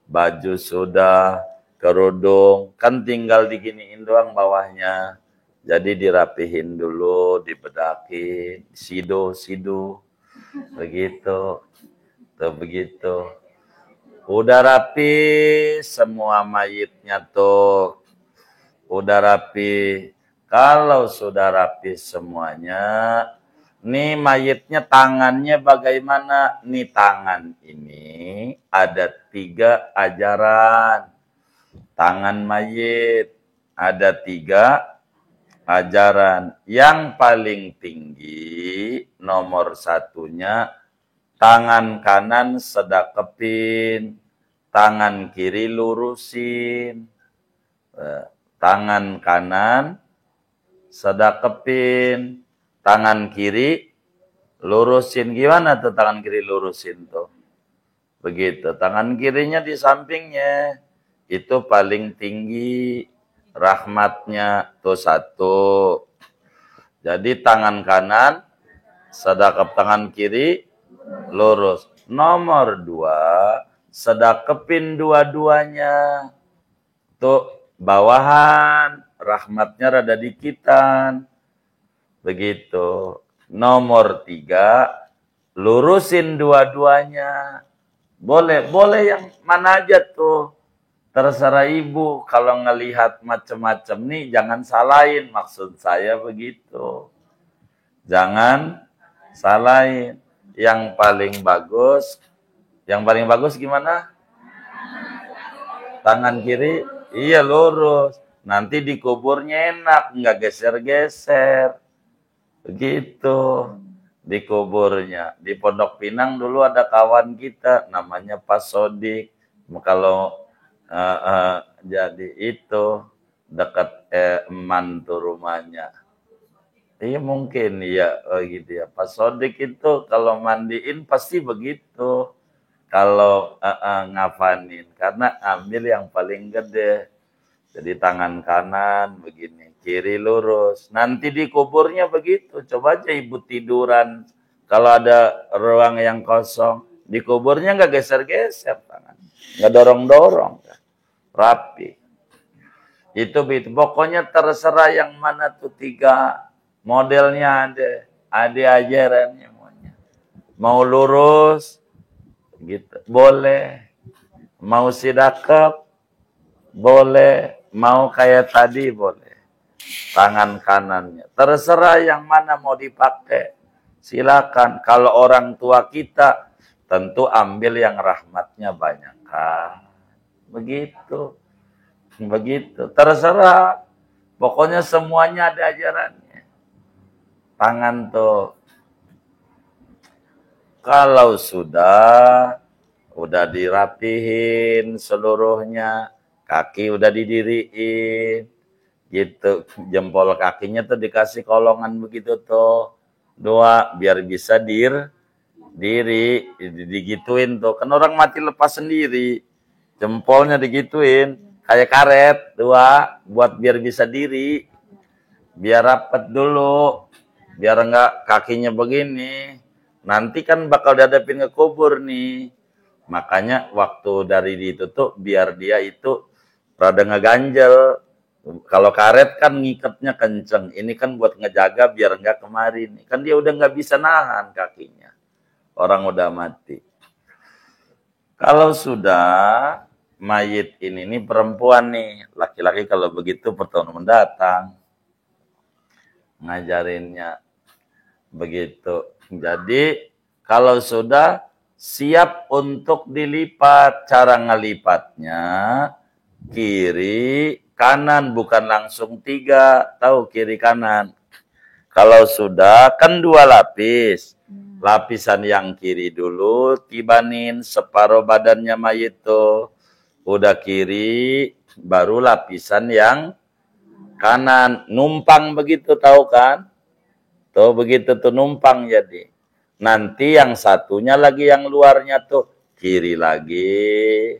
Baju sudah. Kerudung. Kan tinggal diginiin doang bawahnya. Jadi dirapihin dulu. Dibedakin. Sido. Begitu. Tuh begitu. Udah rapi semua mayitnya tuh. Udah rapi. Kalau sudah rapi semuanya, nih mayitnya tangannya bagaimana? Nih tangan ini ada 3 ajaran. Tangan mayit ada 3 ajaran. Yang paling tinggi nomor 1-nya tangan kanan sedekepin, tangan kiri lurusin. Tangan kanan sedekepin, tangan kiri lurusin. Gimana tuh tangan kiri lurusin tuh? Begitu. Tangan kirinya di sampingnya. Itu paling tinggi rahmatnya tuh 1. Jadi tangan kanan sedekap, tangan kiri lurus. Nomor 2, sedekepin dua-duanya. Tuh bawahan, rahmatnya rada dikitan. Begitu. Nomor 3, lurusin dua-duanya. Boleh yang mana aja tuh. Terserah ibu. Kalau ngelihat macem-macem nih, jangan salahin. Maksud saya begitu. Jangan salahin. Yang paling bagus gimana? Tangan kiri, iya lurus. Nanti dikuburnya enak, nggak geser-geser. Begitu dikuburnya. Di Pondok Pinang dulu ada kawan kita, namanya Pak Sodik. Kalau jadi itu, dekat Eman tuh rumahnya. Iya mungkin ya gitu ya. Pak Sodik itu kalau mandiin pasti begitu. Kalau ngafanin karena ambil yang paling gede. Jadi tangan kanan begini, kiri lurus. Nanti di kuburnya begitu. Coba aja ibu tiduran. Kalau ada ruang yang kosong, di kuburnya nggak geser-geser tangan, nggak dorong-dorong, rapi. Itu pokoknya terserah yang mana tuh tiga modelnya ada ajarannya semuanya. Mau lurus gitu boleh, mau sidakap boleh, mau kayak tadi boleh. Tangan kanannya terserah yang mana mau dipakai, silakan. Kalau orang tua kita tentu ambil yang rahmatnya banyak kan, begitu. Begitu, terserah. Pokoknya semuanya ada ajarannya. Tangan tuh. Kalau udah dirapihin seluruhnya, kaki udah didiriin, gitu. Jempol kakinya tuh dikasih kolongan begitu tuh. Dua, biar bisa diri, digituin tuh. Kan orang mati lepas sendiri. Jempolnya digituin. Kayak karet, dua, buat biar bisa diri. Biar rapet dulu. Biar enggak kakinya begini. Nanti kan bakal dihadapin ke kubur nih. Makanya waktu dari ditutup, biar dia itu rada ngeganjel. Kalau karet kan ngikatnya kenceng. Ini kan buat ngejaga biar enggak kemarin. Kan dia udah enggak bisa nahan kakinya. Orang udah mati. Kalau sudah mayit ini perempuan nih, laki-laki kalau begitu pertahun mendatang ngajarinnya begitu. Jadi kalau sudah siap untuk dilipat, cara ngelipatnya kiri kanan bukan langsung 3, tahu kiri kanan. Kalau sudah kan 2 lapis. Lapisan yang kiri dulu tibanin separuh badannya mayit tuh. Udah kiri, baru lapisan yang kanan. Numpang begitu tahu kan? Tuh begitu tuh numpang jadi. Nanti yang satunya lagi yang luarnya tuh. Kiri lagi.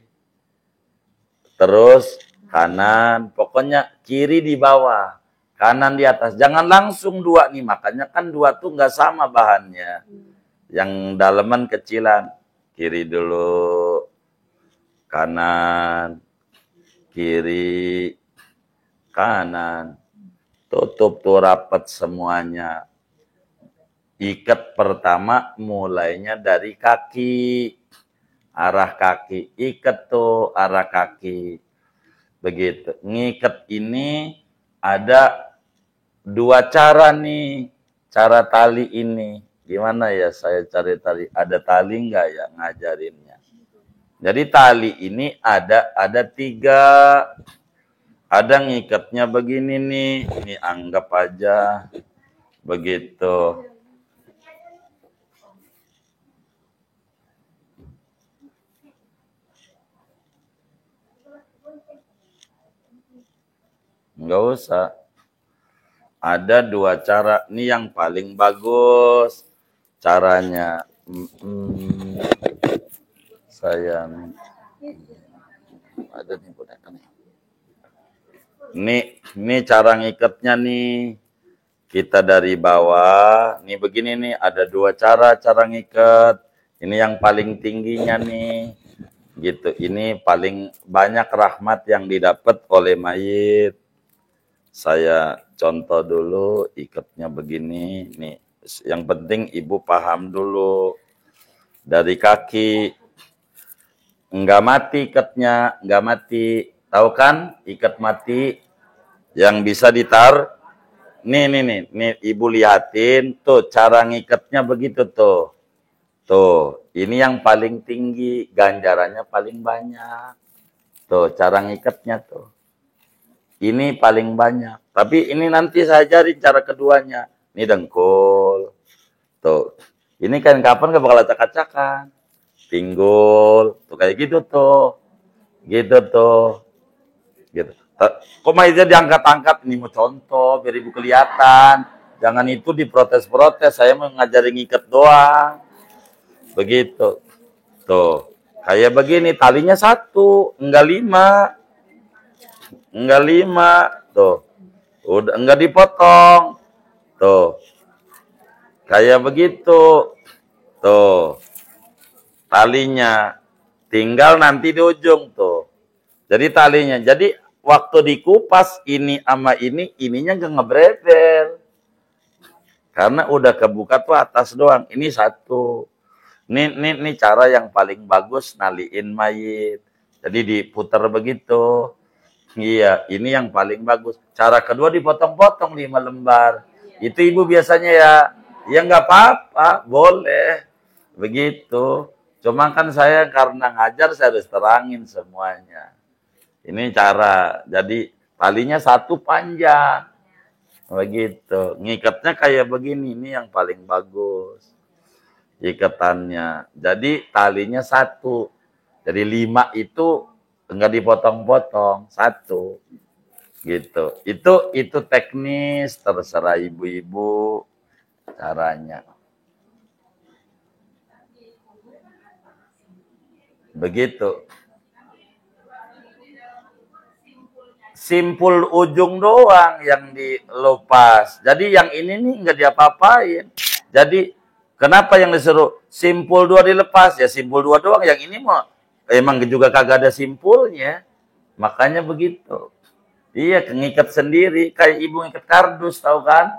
Terus kanan. Pokoknya kiri di bawah. Kanan di atas. Jangan langsung 2 nih. Makanya kan 2 tuh nggak sama bahannya. Yang daleman kecilan. Kiri dulu. Kanan, kiri, kanan. Tutup tuh rapat semuanya. Ikat pertama mulainya dari kaki. Arah kaki. Ikat tuh arah kaki. Begitu. Ngikat ini ada 2 cara nih. Cara tali ini. Gimana ya saya cari tali? Ada tali nggak ya ngajarinnya? Jadi tali ini ada 3. Ada ngikatnya begini nih. Ini anggap aja begitu. Enggak usah. Ada 2 cara. Ini yang paling bagus caranya. Sayang. Ada nih boneka nih. Ini cara ngikatnya nih. Kita dari bawah. Nih begini nih. Ada 2 cara ngikat. Ini yang paling tingginya nih. Gitu. Ini paling banyak rahmat yang didapat oleh mayit. Saya contoh dulu ikatnya begini. Nih. Yang penting ibu paham dulu. Dari kaki. Enggak mati ikatnya, enggak mati. Tahu kan ikat mati yang bisa ditar? Nih, ibu lihatin tuh cara ngikatnya begitu tuh. Tuh, ini yang paling tinggi, ganjarannya paling banyak. Tuh, cara ngikatnya tuh. Ini paling banyak. Tapi ini nanti saya ajarin cara keduanya. Ini dengkul. Tuh, ini kan kapan gak bakal acak-acakan. Pinggul, tuh kayak gitu tuh. Gitu tuh. Gitu. Kok mayitnya diangkat-angkat? Ini mau contoh, biar ibu kelihatan. Jangan itu diprotes-protes. Saya mau ngajarin ngikat doang. Begitu. Tuh. Kayak begini, talinya 1, enggak 5. Enggak 5. Tuh. Udah enggak dipotong. Tuh. Kayak begitu. Tuh. Talinya. Tinggal nanti di ujung tuh. Jadi talinya. Jadi waktu dikupas ini sama ini, ininya enggak ngebrebel. Karena udah kebuka tuh atas doang. Ini 1. Ini cara yang paling bagus naliin mayit. Jadi diputar begitu. Iya, ini yang paling bagus. Cara kedua dipotong-potong 5 lembar. Itu ibu biasanya ya. Ya nggak apa-apa, boleh. Begitu. Cuma kan saya karena ngajar saya harus terangin semuanya. Ini cara. Jadi talinya 1 panjang. Begitu. Ngikatnya kayak begini. Ini yang paling bagus. Ikatannya. Jadi talinya 1. Jadi 5 itu enggak dipotong-potong, 1. Gitu. Itu teknis, terserah ibu-ibu caranya. Begitu. Simpul ujung doang yang dilepas. Jadi yang ini nih enggak diapa-apain. Jadi kenapa yang disuruh simpul 2 dilepas? Ya simpul 2 doang. Yang ini mah emang juga kagak ada simpulnya. Makanya begitu. Iya, ngikat sendiri. Kayak ibu ngikat kardus, tahu kan?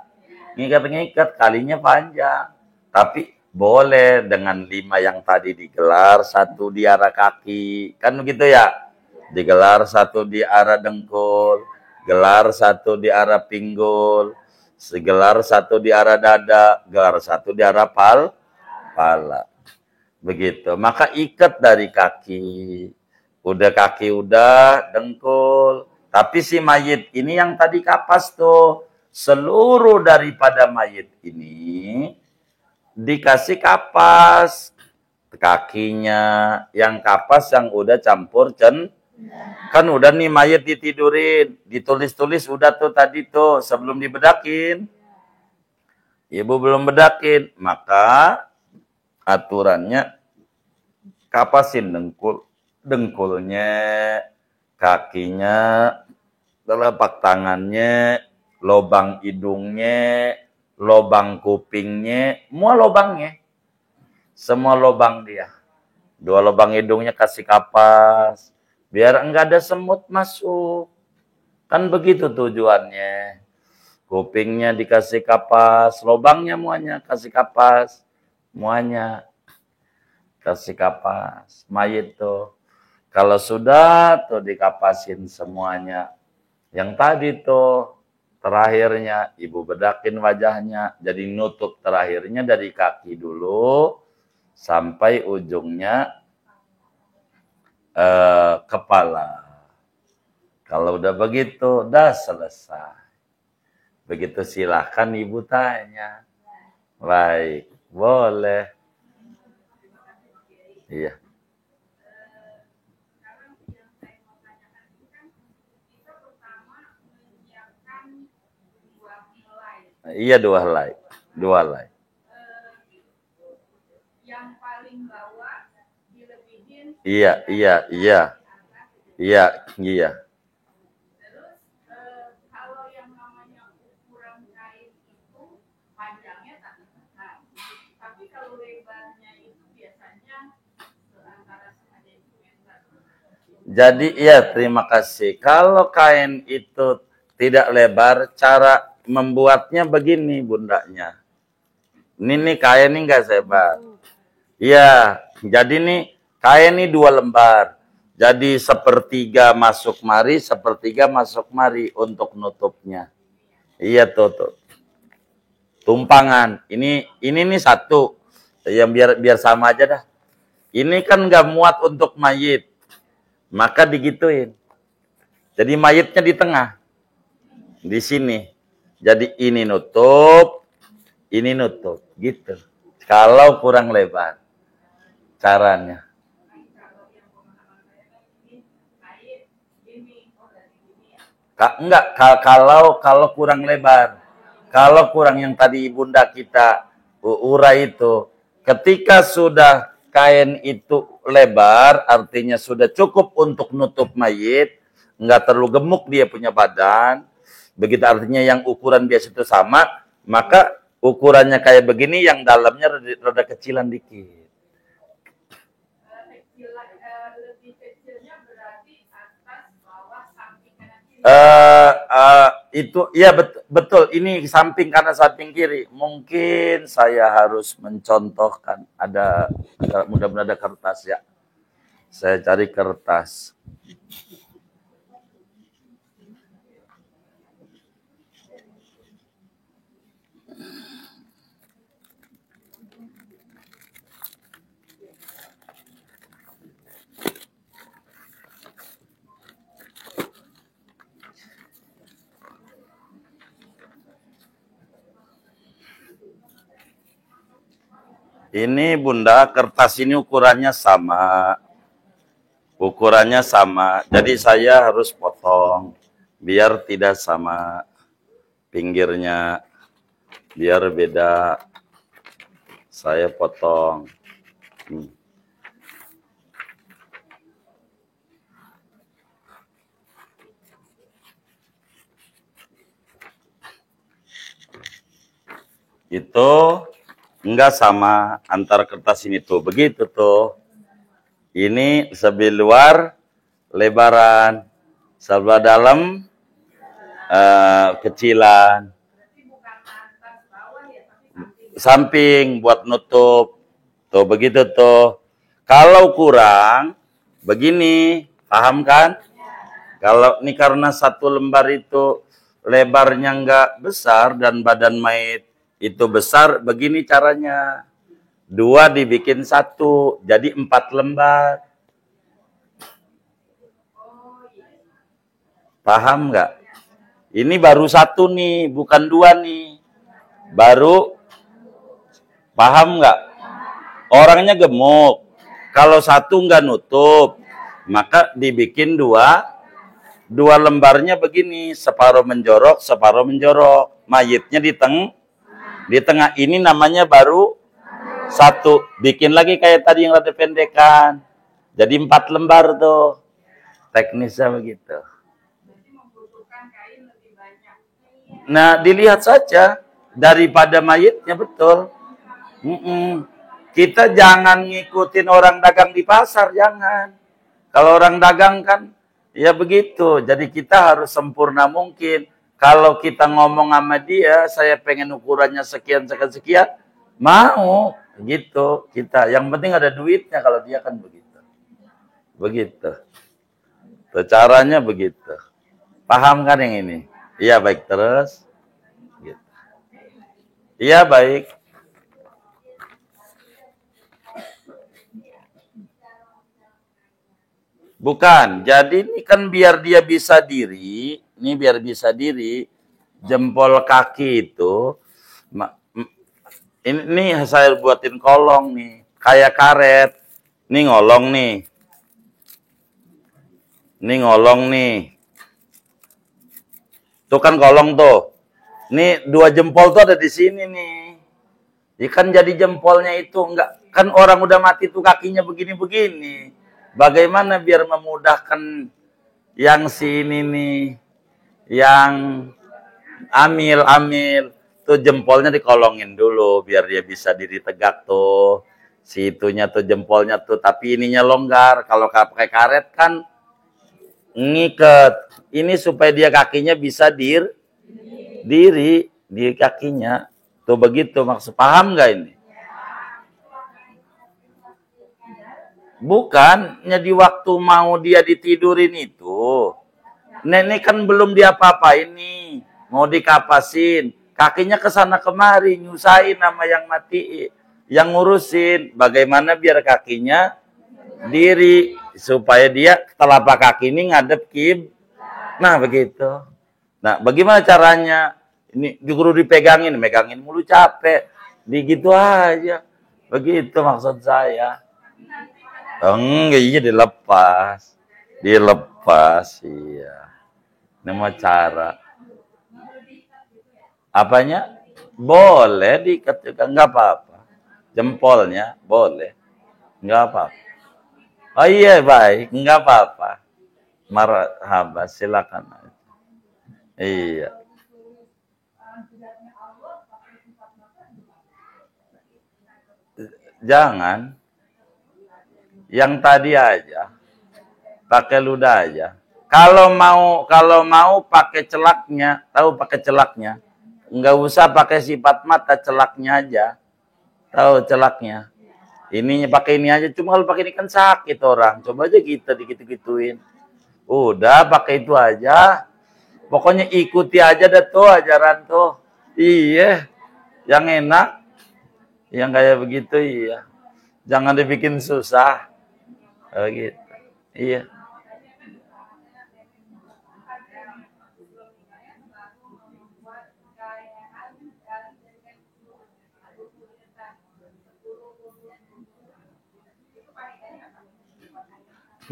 Ngikat-ngikat, kalinya panjang. Tapi boleh dengan 5 yang tadi digelar, 1 di arah kaki. Kan begitu ya? Digelar 1 di arah dengkul. Gelar 1 di arah pinggul. Segelar 1 di arah dada. Gelar 1 di arah pala. Begitu. Maka ikat dari kaki. Udah kaki udah, dengkul. Tapi si mayit ini yang tadi kapas tuh. Seluruh daripada mayit ini dikasih kapas. Kakinya. Yang kapas yang udah campur kan udah nih mayit ditidurin. Ditulis-tulis udah tuh tadi tuh sebelum dibedakin. Ibu belum bedakin. Maka aturannya kapasin dengkulnya, kakinya, telapak tangannya, lobang hidungnya, lobang kupingnya, semua lobangnya. Semua lobang dia. 2 lobang hidungnya kasih kapas. Biar enggak ada semut masuk. Kan begitu tujuannya. Kupingnya dikasih kapas, lobangnya muanya kasih kapas. Muanya kasih kapas. Mayit tuh. Kalau sudah tuh dikapasin semuanya. Yang tadi tuh terakhirnya ibu bedakin wajahnya. Jadi nutup terakhirnya dari kaki dulu sampai ujungnya kepala. Kalau udah begitu, udah selesai. Begitu silahkan ibu tanya. Baik, boleh. Iya. Iya 2 helai. 2 helai. Yang paling bawah dilebihin. Iya. Terus kalau yang namanya ukuran kain itu panjangnya tak ditekan. Tapi kalau lebarnya itu biasanya antara 1,5 meter. Jadi iya, terima kasih. Kalau kain itu tidak lebar, cara membuatnya begini bundanya. Ini kain ini enggak sebar. Iya, jadi nih kain ini 2 lembar. Jadi 1/3 masuk mari, 1/3 masuk mari untuk nutupnya. Iya tuh. Tumpangan. Ini nih 1. Yang biar sama aja dah. Ini kan nggak muat untuk mayit. Maka digituin. Jadi mayitnya di tengah. Di sini. Jadi ini nutup, gitu. Kalau kurang lebar caranya. Enggak, kalau kurang lebar. Kalau kurang yang tadi Bunda kita urai itu, ketika sudah kain itu lebar, artinya sudah cukup untuk nutup mayit, enggak terlalu gemuk dia punya badan, begitu artinya yang ukuran biasa itu sama, maka ukurannya kayak begini, yang dalamnya rada kecilan dikit. Itu ya betul, ini samping kanan samping kiri. Mungkin saya harus mencontohkan, ada mudah-mudahan ada kertas ya. Saya cari kertas. Ini Bunda, kertas ini ukurannya sama. Ukurannya sama. Jadi saya harus potong biar tidak sama pinggirnya. Biar beda. Saya potong. Itu enggak sama antara kertas ini tuh. Begitu tuh. Ini sebelah luar lebaran, sebelah dalam kecilan. Samping buat nutup. Tuh begitu tuh. Kalau kurang begini, paham kan? Kalau ini karena satu lembar itu lebarnya enggak besar dan badan mayit itu besar, begini caranya. 2 dibikin 1, jadi 4 lembar. Paham nggak? Ini baru 1 nih, bukan 2 nih. Baru, paham nggak? Orangnya gemuk. Kalau 1 nggak nutup, maka dibikin 2 lembarnya begini, separuh menjorok, separuh menjorok. Mayitnya di tengah. Ini namanya baru 1, bikin lagi kayak tadi yang rada pendekan. Jadi 4 lembar tuh. Teknisnya begitu. Nah, dilihat saja daripada mayitnya betul. Kita jangan ngikutin orang dagang di pasar, jangan. Kalau orang dagang kan ya begitu. Jadi kita harus sempurna mungkin. Kalau kita ngomong sama dia, saya pengen ukurannya sekian, mau. Gitu kita. Yang penting ada duitnya, kalau dia kan begitu. Begitu. Caranya begitu. Paham kan yang ini? Iya, baik terus. Gitu. Iya, baik. Bukan. Jadi ini kan biar dia bisa diri. Ini biar bisa diri. Jempol kaki itu. Ini saya buatin kolong nih. Kayak karet. Ini ngolong nih. Ini ngolong nih. Tuh kan kolong tuh. Ini 2 jempol tuh ada di sini nih. Ya kan jadi jempolnya itu enggak. Kan orang udah mati tuh kakinya begini-begini. Bagaimana biar memudahkan yang sini nih. Yang amil. Tuh jempolnya dikolongin dulu biar dia bisa diri tegak tuh. Situnya tuh jempolnya tuh, tapi ininya longgar. Kalau pakai karet kan ngiket. Ini supaya dia kakinya bisa diri di kakinya. Tuh begitu maksud. Paham nggak ini? Bukan, di waktu mau dia ditidurin itu. Nenek kan belum diapa-apain nih. Mau dikapasin. Kakinya kesana kemari, nyusahin sama yang mati, yang ngurusin. Bagaimana biar kakinya diri, supaya dia telapak kaki ini ngadep Nah, begitu. Nah, bagaimana caranya? Ini guru dipegangin, megangin mulu capek. Gitu aja. Begitu maksud saya. Enggak, iya dilepas. Iya. Nama cara. Apanya? Boleh diikat juga, nggak apa-apa. Jempolnya boleh, nggak apa-apa. Oh iya baik, nggak apa-apa. Marhaba, silakan. Iya. Jangan. Yang tadi aja. Pakai ludah aja. Kalau mau pakai celaknya, tahu pakai celaknya. Nggak usah pakai sifat mata, celaknya aja. Tahu celaknya. Ininya pakai ini aja, cuma kalau pakai ini kan sakit orang. Coba aja kita dikit-gituin. Udah pakai itu aja. Pokoknya ikuti aja deh tuh ajaran tuh. Iya, yang enak, yang kayak begitu iya. Jangan dibikin susah. Gitu. Iya.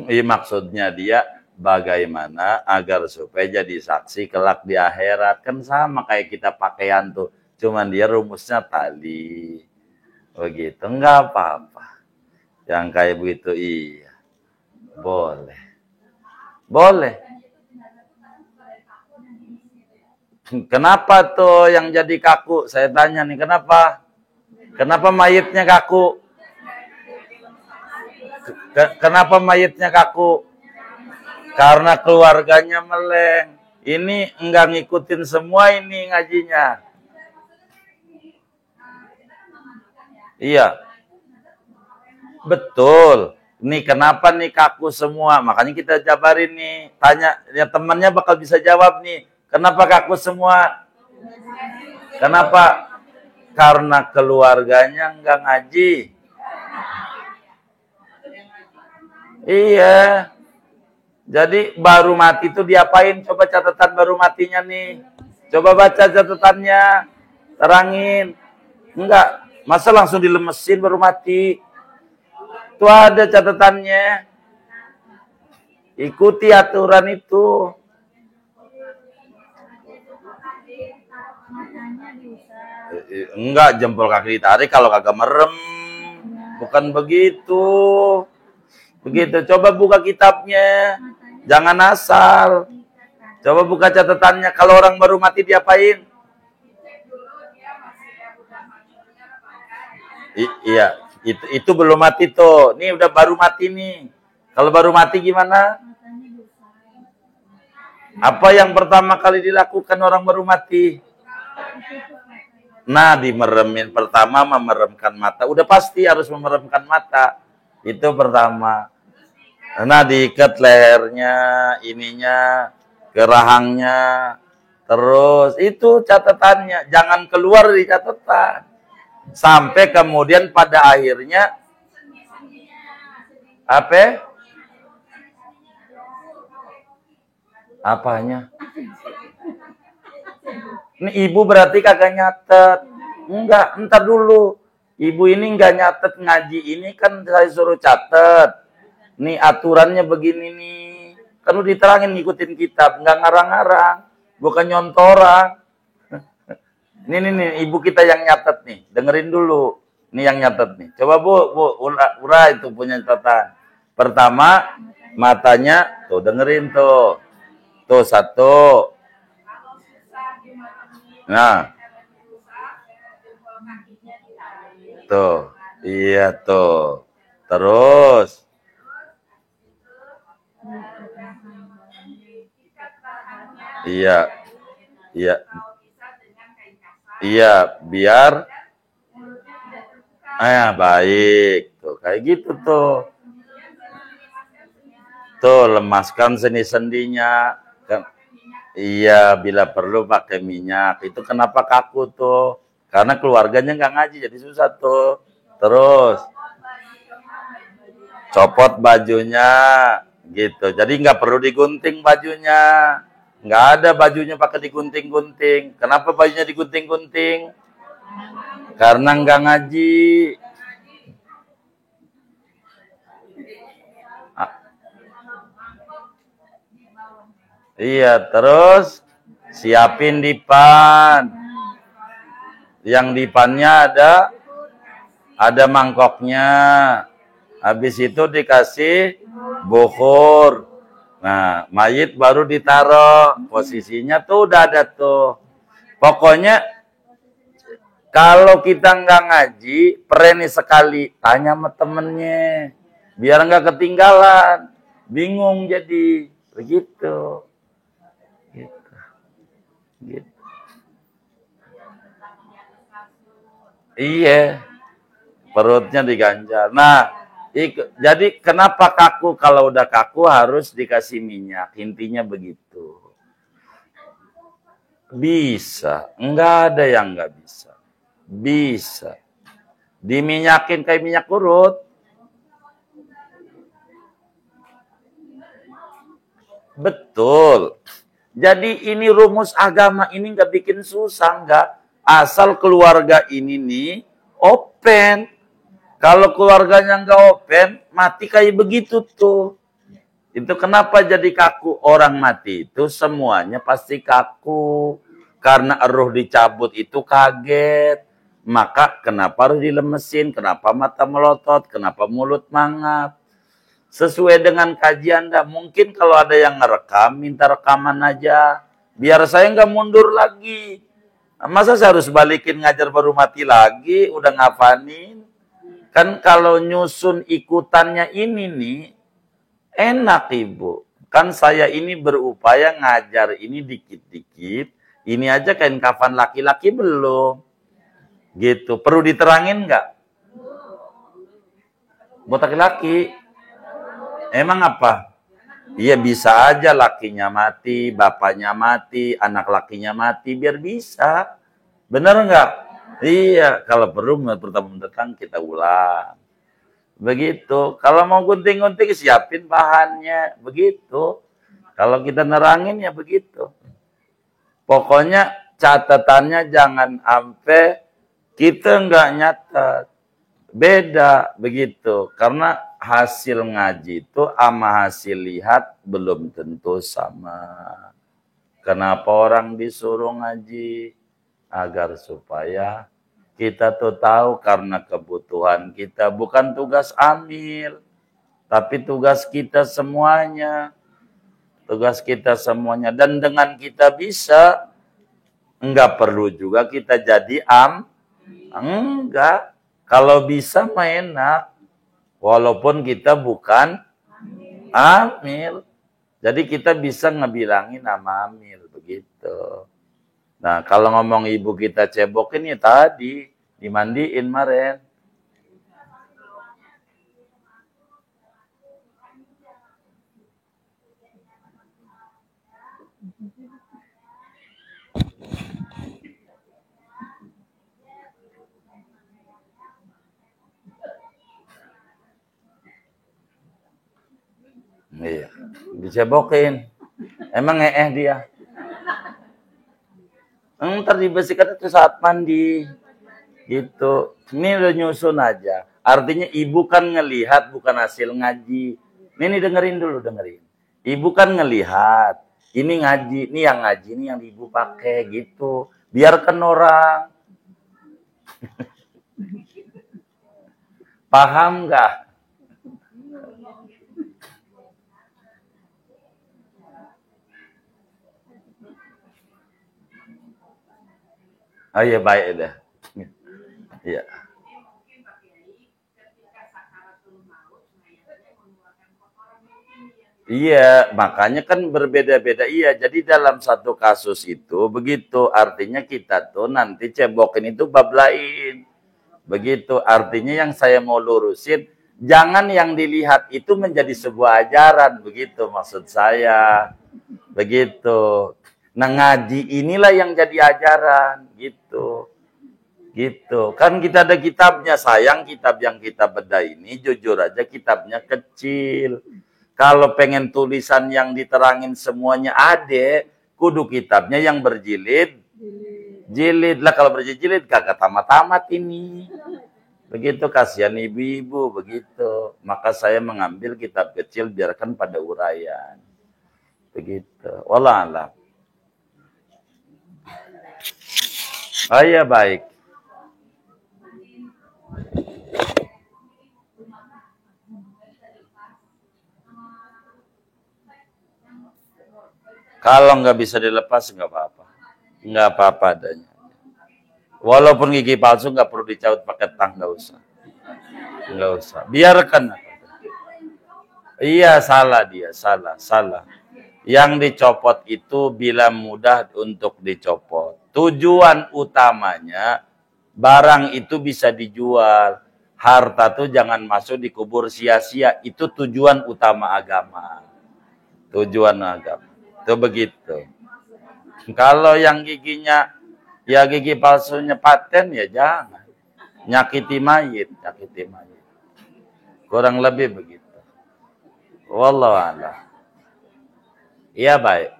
Iya maksudnya dia bagaimana agar supaya jadi saksi kelak di akhirat. Kan sama kayak kita pakaian tuh. Cuman dia rumusnya tali. Begitu. Enggak apa-apa. Yang kayak begitu iya. Boleh. Boleh. Kenapa tuh yang jadi kaku? Saya tanya nih, kenapa? Kenapa mayitnya kaku? Kenapa mayitnya kaku? Karena keluarganya meleng. Ini enggak ngikutin semua ini ngajinya. Iya. Betul. Nih kenapa nih kaku semua? Makanya kita jabarin nih. Tanya, ya temannya bakal bisa jawab nih. Kenapa kaku semua? Kenapa? Karena keluarganya enggak ngaji. Iya. Jadi baru mati itu diapain? Coba catatan baru matinya nih. Coba baca catatannya. Terangin. Enggak. Masa langsung dilemesin baru mati? Itu ada catatannya. Ikuti aturan itu. Enggak, jempol kaki ditarik kalau kagak merem. Bukan begitu. Begitu. Coba buka kitabnya. Jangan asal. Coba buka catatannya. Kalau orang baru mati diapain? Iya, itu belum mati tuh. Nih udah baru mati nih. Kalau baru mati gimana? Apa yang pertama kali dilakukan orang baru mati? Nah, dimeremin pertama memeremkan mata. Udah pasti harus memeremkan mata. Itu pertama. Nah, diikat lehernya, ininya, ke rahangnya. Terus itu catatannya. Jangan keluar dari catatan. Sampai kemudian pada akhirnya apa? Apanya? Ini ibu berarti kagak nyatet. Enggak, entar dulu. Ibu ini enggak nyatet ngaji ini kan saya suruh catet. Nih aturannya begini nih. Kan udah diterangin ngikutin kitab, enggak ngarang-ngarang. Bukan nyontoran. Nih, ibu kita yang nyatet nih. Dengerin dulu. Nih yang nyatet nih. Coba Bu, ura itu punya catatan. Pertama, matanya tuh dengerin tuh. Tuh satu. Nah. Tuh. Iya tuh. Terus. Iya. Iya. Iya, biar baik. Tuh, kayak gitu tuh. Tuh, lemaskan sendi-sendinya. Iya, bila perlu pakai minyak. Itu kenapa kaku tuh? Karena keluarganya nggak ngaji, jadi susah tuh. Terus, copot bajunya, gitu. Jadi nggak perlu digunting bajunya. Nggak ada bajunya pakai digunting-gunting. Kenapa bajunya digunting-gunting? Karena nggak ngaji. Iya, terus siapin dipan. Yang dipannya ada mangkoknya. Habis itu dikasih bukhur. Nah, mayit baru ditaruh. Posisinya tuh udah ada tuh. Pokoknya kalau kita nggak ngaji, pereni sekali, tanya sama temennya. Biar nggak ketinggalan. Bingung jadi. Begitu. Gitu. Gitu. Iya. Perutnya diganjal. Nah, jadi kenapa kaku? Kalau udah kaku harus dikasih minyak. Intinya begitu. Bisa. Enggak ada yang nggak bisa. Bisa. Diminyakin kayak minyak urut. Betul. Jadi ini rumus agama ini nggak bikin susah, nggak. Asal keluarga ini nih open. Kalau keluarganya nggak open, mati kayak begitu tuh. Itu kenapa jadi kaku. Orang mati itu semuanya pasti kaku. Karena roh dicabut itu kaget. Maka kenapa harus dilemesin, kenapa mata melotot, kenapa mulut mangap. Sesuai dengan kajian dah. Mungkin kalau ada yang ngerekam, minta rekaman aja. Biar saya nggak mundur lagi. Masa saya harus balikin ngajar baru mati lagi, udah ngafanin. Kan kalau nyusun ikutannya ini nih, enak Ibu. Kan saya ini berupaya ngajar ini dikit-dikit. Ini aja kain kafan laki-laki belum. Gitu. Perlu diterangin nggak? Buat laki-laki. Emang apa? Iya bisa aja lakinya mati, bapaknya mati, anak lakinya mati, biar bisa. Bener nggak? Iya, kalau perlu pertemuan datang kita ulang. Begitu. Kalau mau gunting-gunting siapin bahannya. Begitu. Kalau kita nerangin ya begitu. Pokoknya catatannya jangan sampai kita nggak nyatet. Beda begitu. Karena hasil ngaji itu sama hasil lihat belum tentu sama. Kenapa orang disuruh ngaji? Agar supaya kita tuh tahu karena kebutuhan kita. Bukan tugas amil. Tapi tugas kita semuanya. Tugas kita semuanya. Dan dengan kita bisa, enggak perlu juga kita jadi enggak. Kalau bisa mah enak. Walaupun kita bukan amil. Jadi kita bisa ngebilangin nama amil. Begitu. Nah, kalau ngomong ibu kita cebokin ya tadi. Dimandiin kemarin. Iya. Dicebokin. Emang dia. Ntar dibersihkan itu saat mandi. Gitu. Ini udah nyusun aja. Artinya ibu kan ngelihat bukan hasil ngaji. Ini dengerin dulu, dengerin. Ibu kan ngelihat. Ini ngaji, ini yang ngaji, ini yang ibu pakai gitu. Biarkan orang. Paham nggak? Oh iya baik dah. Iya. Iya, makanya kan berbeda-beda. Iya, jadi dalam satu kasus itu begitu. Artinya kita tuh nanti cebokin itu bab lain. Begitu. Artinya yang saya mau lurusin, jangan yang dilihat itu menjadi sebuah ajaran. Begitu maksud saya. Begitu. Nah ngaji inilah yang jadi ajaran. Gitu. Gitu. Kan kita ada kitabnya. Sayang kitab yang kita bedah ini jujur aja kitabnya kecil. Kalau pengen tulisan yang diterangin semuanya ada, kudu kitabnya yang berjilid. Jilid lah, kalau berjilid kagak tamat-tamat ini. Begitu, kasihan ibu-ibu begitu. Maka saya mengambil kitab kecil biarkan pada uraian. Begitu. Wallah alam. Oh iya baik. Kalau nggak bisa dilepas nggak apa-apa. Nggak apa-apa adanya. Walaupun gigi palsu nggak perlu dicaut pakai tang, nggak usah. Nggak usah. Biarkan. Iya salah dia, salah. Yang dicopot itu bila mudah untuk dicopot. Tujuan utamanya barang itu bisa dijual. Harta tuh jangan masuk di kubur sia-sia. Itu tujuan utama agama. Tujuan agama. Itu begitu. Kalau yang giginya ya gigi palsunya paten ya jangan. Nyakiti mayit. Kurang lebih begitu. Wallahu a'lam. Iya baik.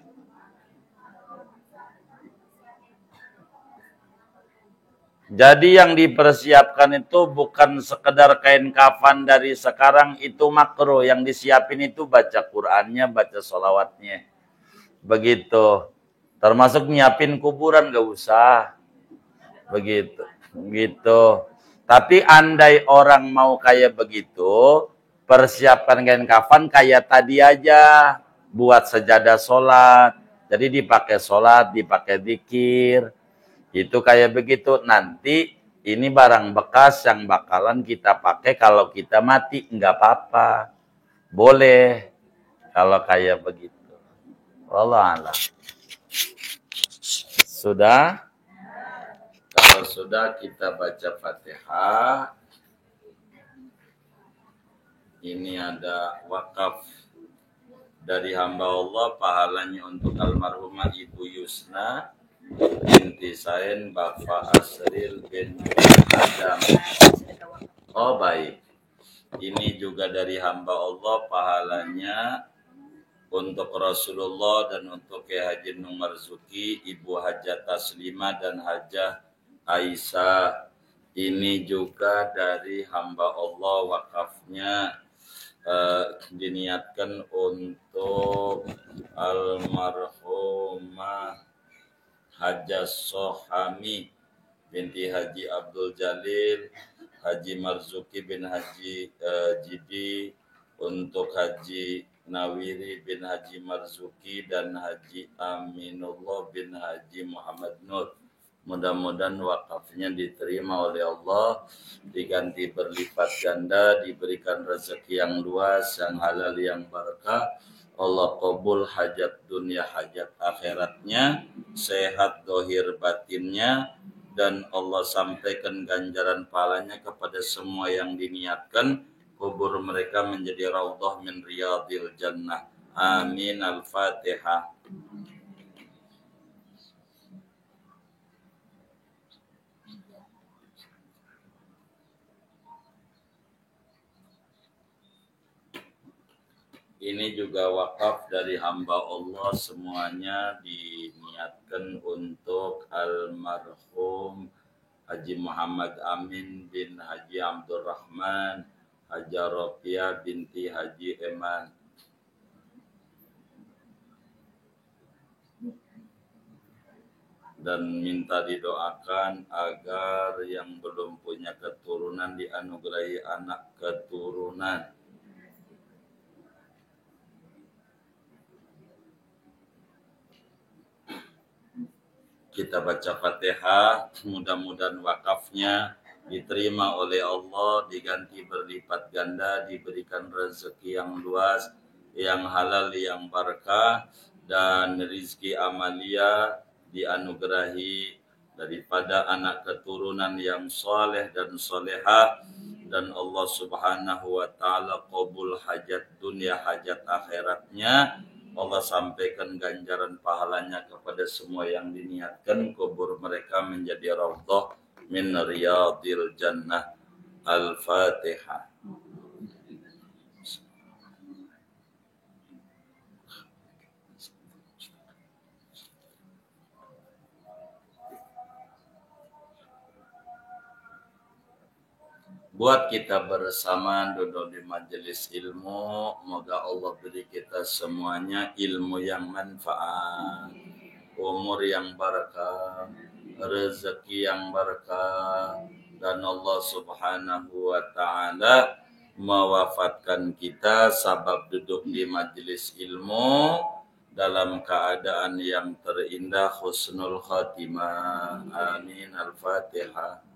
Jadi yang dipersiapkan itu bukan sekedar kain kafan dari sekarang, itu makruh. Yang disiapin itu baca Qur'annya, baca sholawatnya. Begitu. Termasuk nyiapin kuburan gak usah. Begitu. Begitu. Tapi andai orang mau kayak begitu, persiapkan kain kafan kayak tadi aja. Buat sejadah sholat. Jadi dipakai sholat, dipakai zikir. Itu kayak begitu. Nanti ini barang bekas yang bakalan kita pakai kalau kita mati. Nggak apa-apa. Boleh. Kalau kayak begitu. Wallah alam. Sudah? Kalau sudah kita baca Fatihah. Ini ada wakaf dari hamba Allah, pahalanya untuk almarhumah Ibu Yusna binti Sain Bapak Asril bin Adam. Oh baik. Ini juga dari hamba Allah, pahalanya untuk Rasulullah dan untuk Kiai Haji Nur Marzuki, Ibu Hajah Taslimah dan Hajah Aisyah. Ini juga dari hamba Allah, wakafnya diniatkan untuk almarhumah Hajah Sohami binti Haji Abdul Jalil, Haji Marzuki bin Haji Jidi, untuk Haji Nawiri bin Haji Marzuki dan Haji Aminullah bin Haji Muhammad Nur. Mudah-mudahan wakafnya diterima oleh Allah, diganti berlipat ganda, diberikan rezeki yang luas, yang halal, yang barakah. Allah kabul hajat dunia, hajat akhiratnya, sehat dohir batinnya, dan Allah sampaikan ganjaran pahalanya kepada semua yang diniatkan. Kubur mereka menjadi raudhah min riyadil jannah. Amin. Al-Fatihah. Ini juga wakaf dari hamba Allah, semuanya diniatkan untuk almarhum Haji Muhammad Amin bin Haji Abdul Rahman, Haja Rofiah binti Haji Eman. Dan minta didoakan agar yang belum punya keturunan dianugerahi anak keturunan. Kita baca Fatihah, mudah-mudahan wakafnya diterima oleh Allah, diganti berlipat ganda, diberikan rezeki yang luas, yang halal, yang barakah, dan rizki amalia dianugerahi daripada anak keturunan yang soleh dan solehah, dan Allah subhanahu wa ta'ala qabul hajat dunia, hajat akhiratnya. Allah sampaikan ganjaran pahalanya kepada semua yang diniatkan, kubur mereka menjadi raudhah min riyadil jannah. Al-Fatihah. buat kita bersama duduk di majelis ilmu. Moga Allah beri kita semuanya ilmu yang manfaat, umur yang berkah, rezeki yang berkah, dan Allah Subhanahu wa taala mewafatkan kita sabab duduk di majelis ilmu dalam keadaan yang terindah, husnul khatimah. Amin. Al-Fatihah.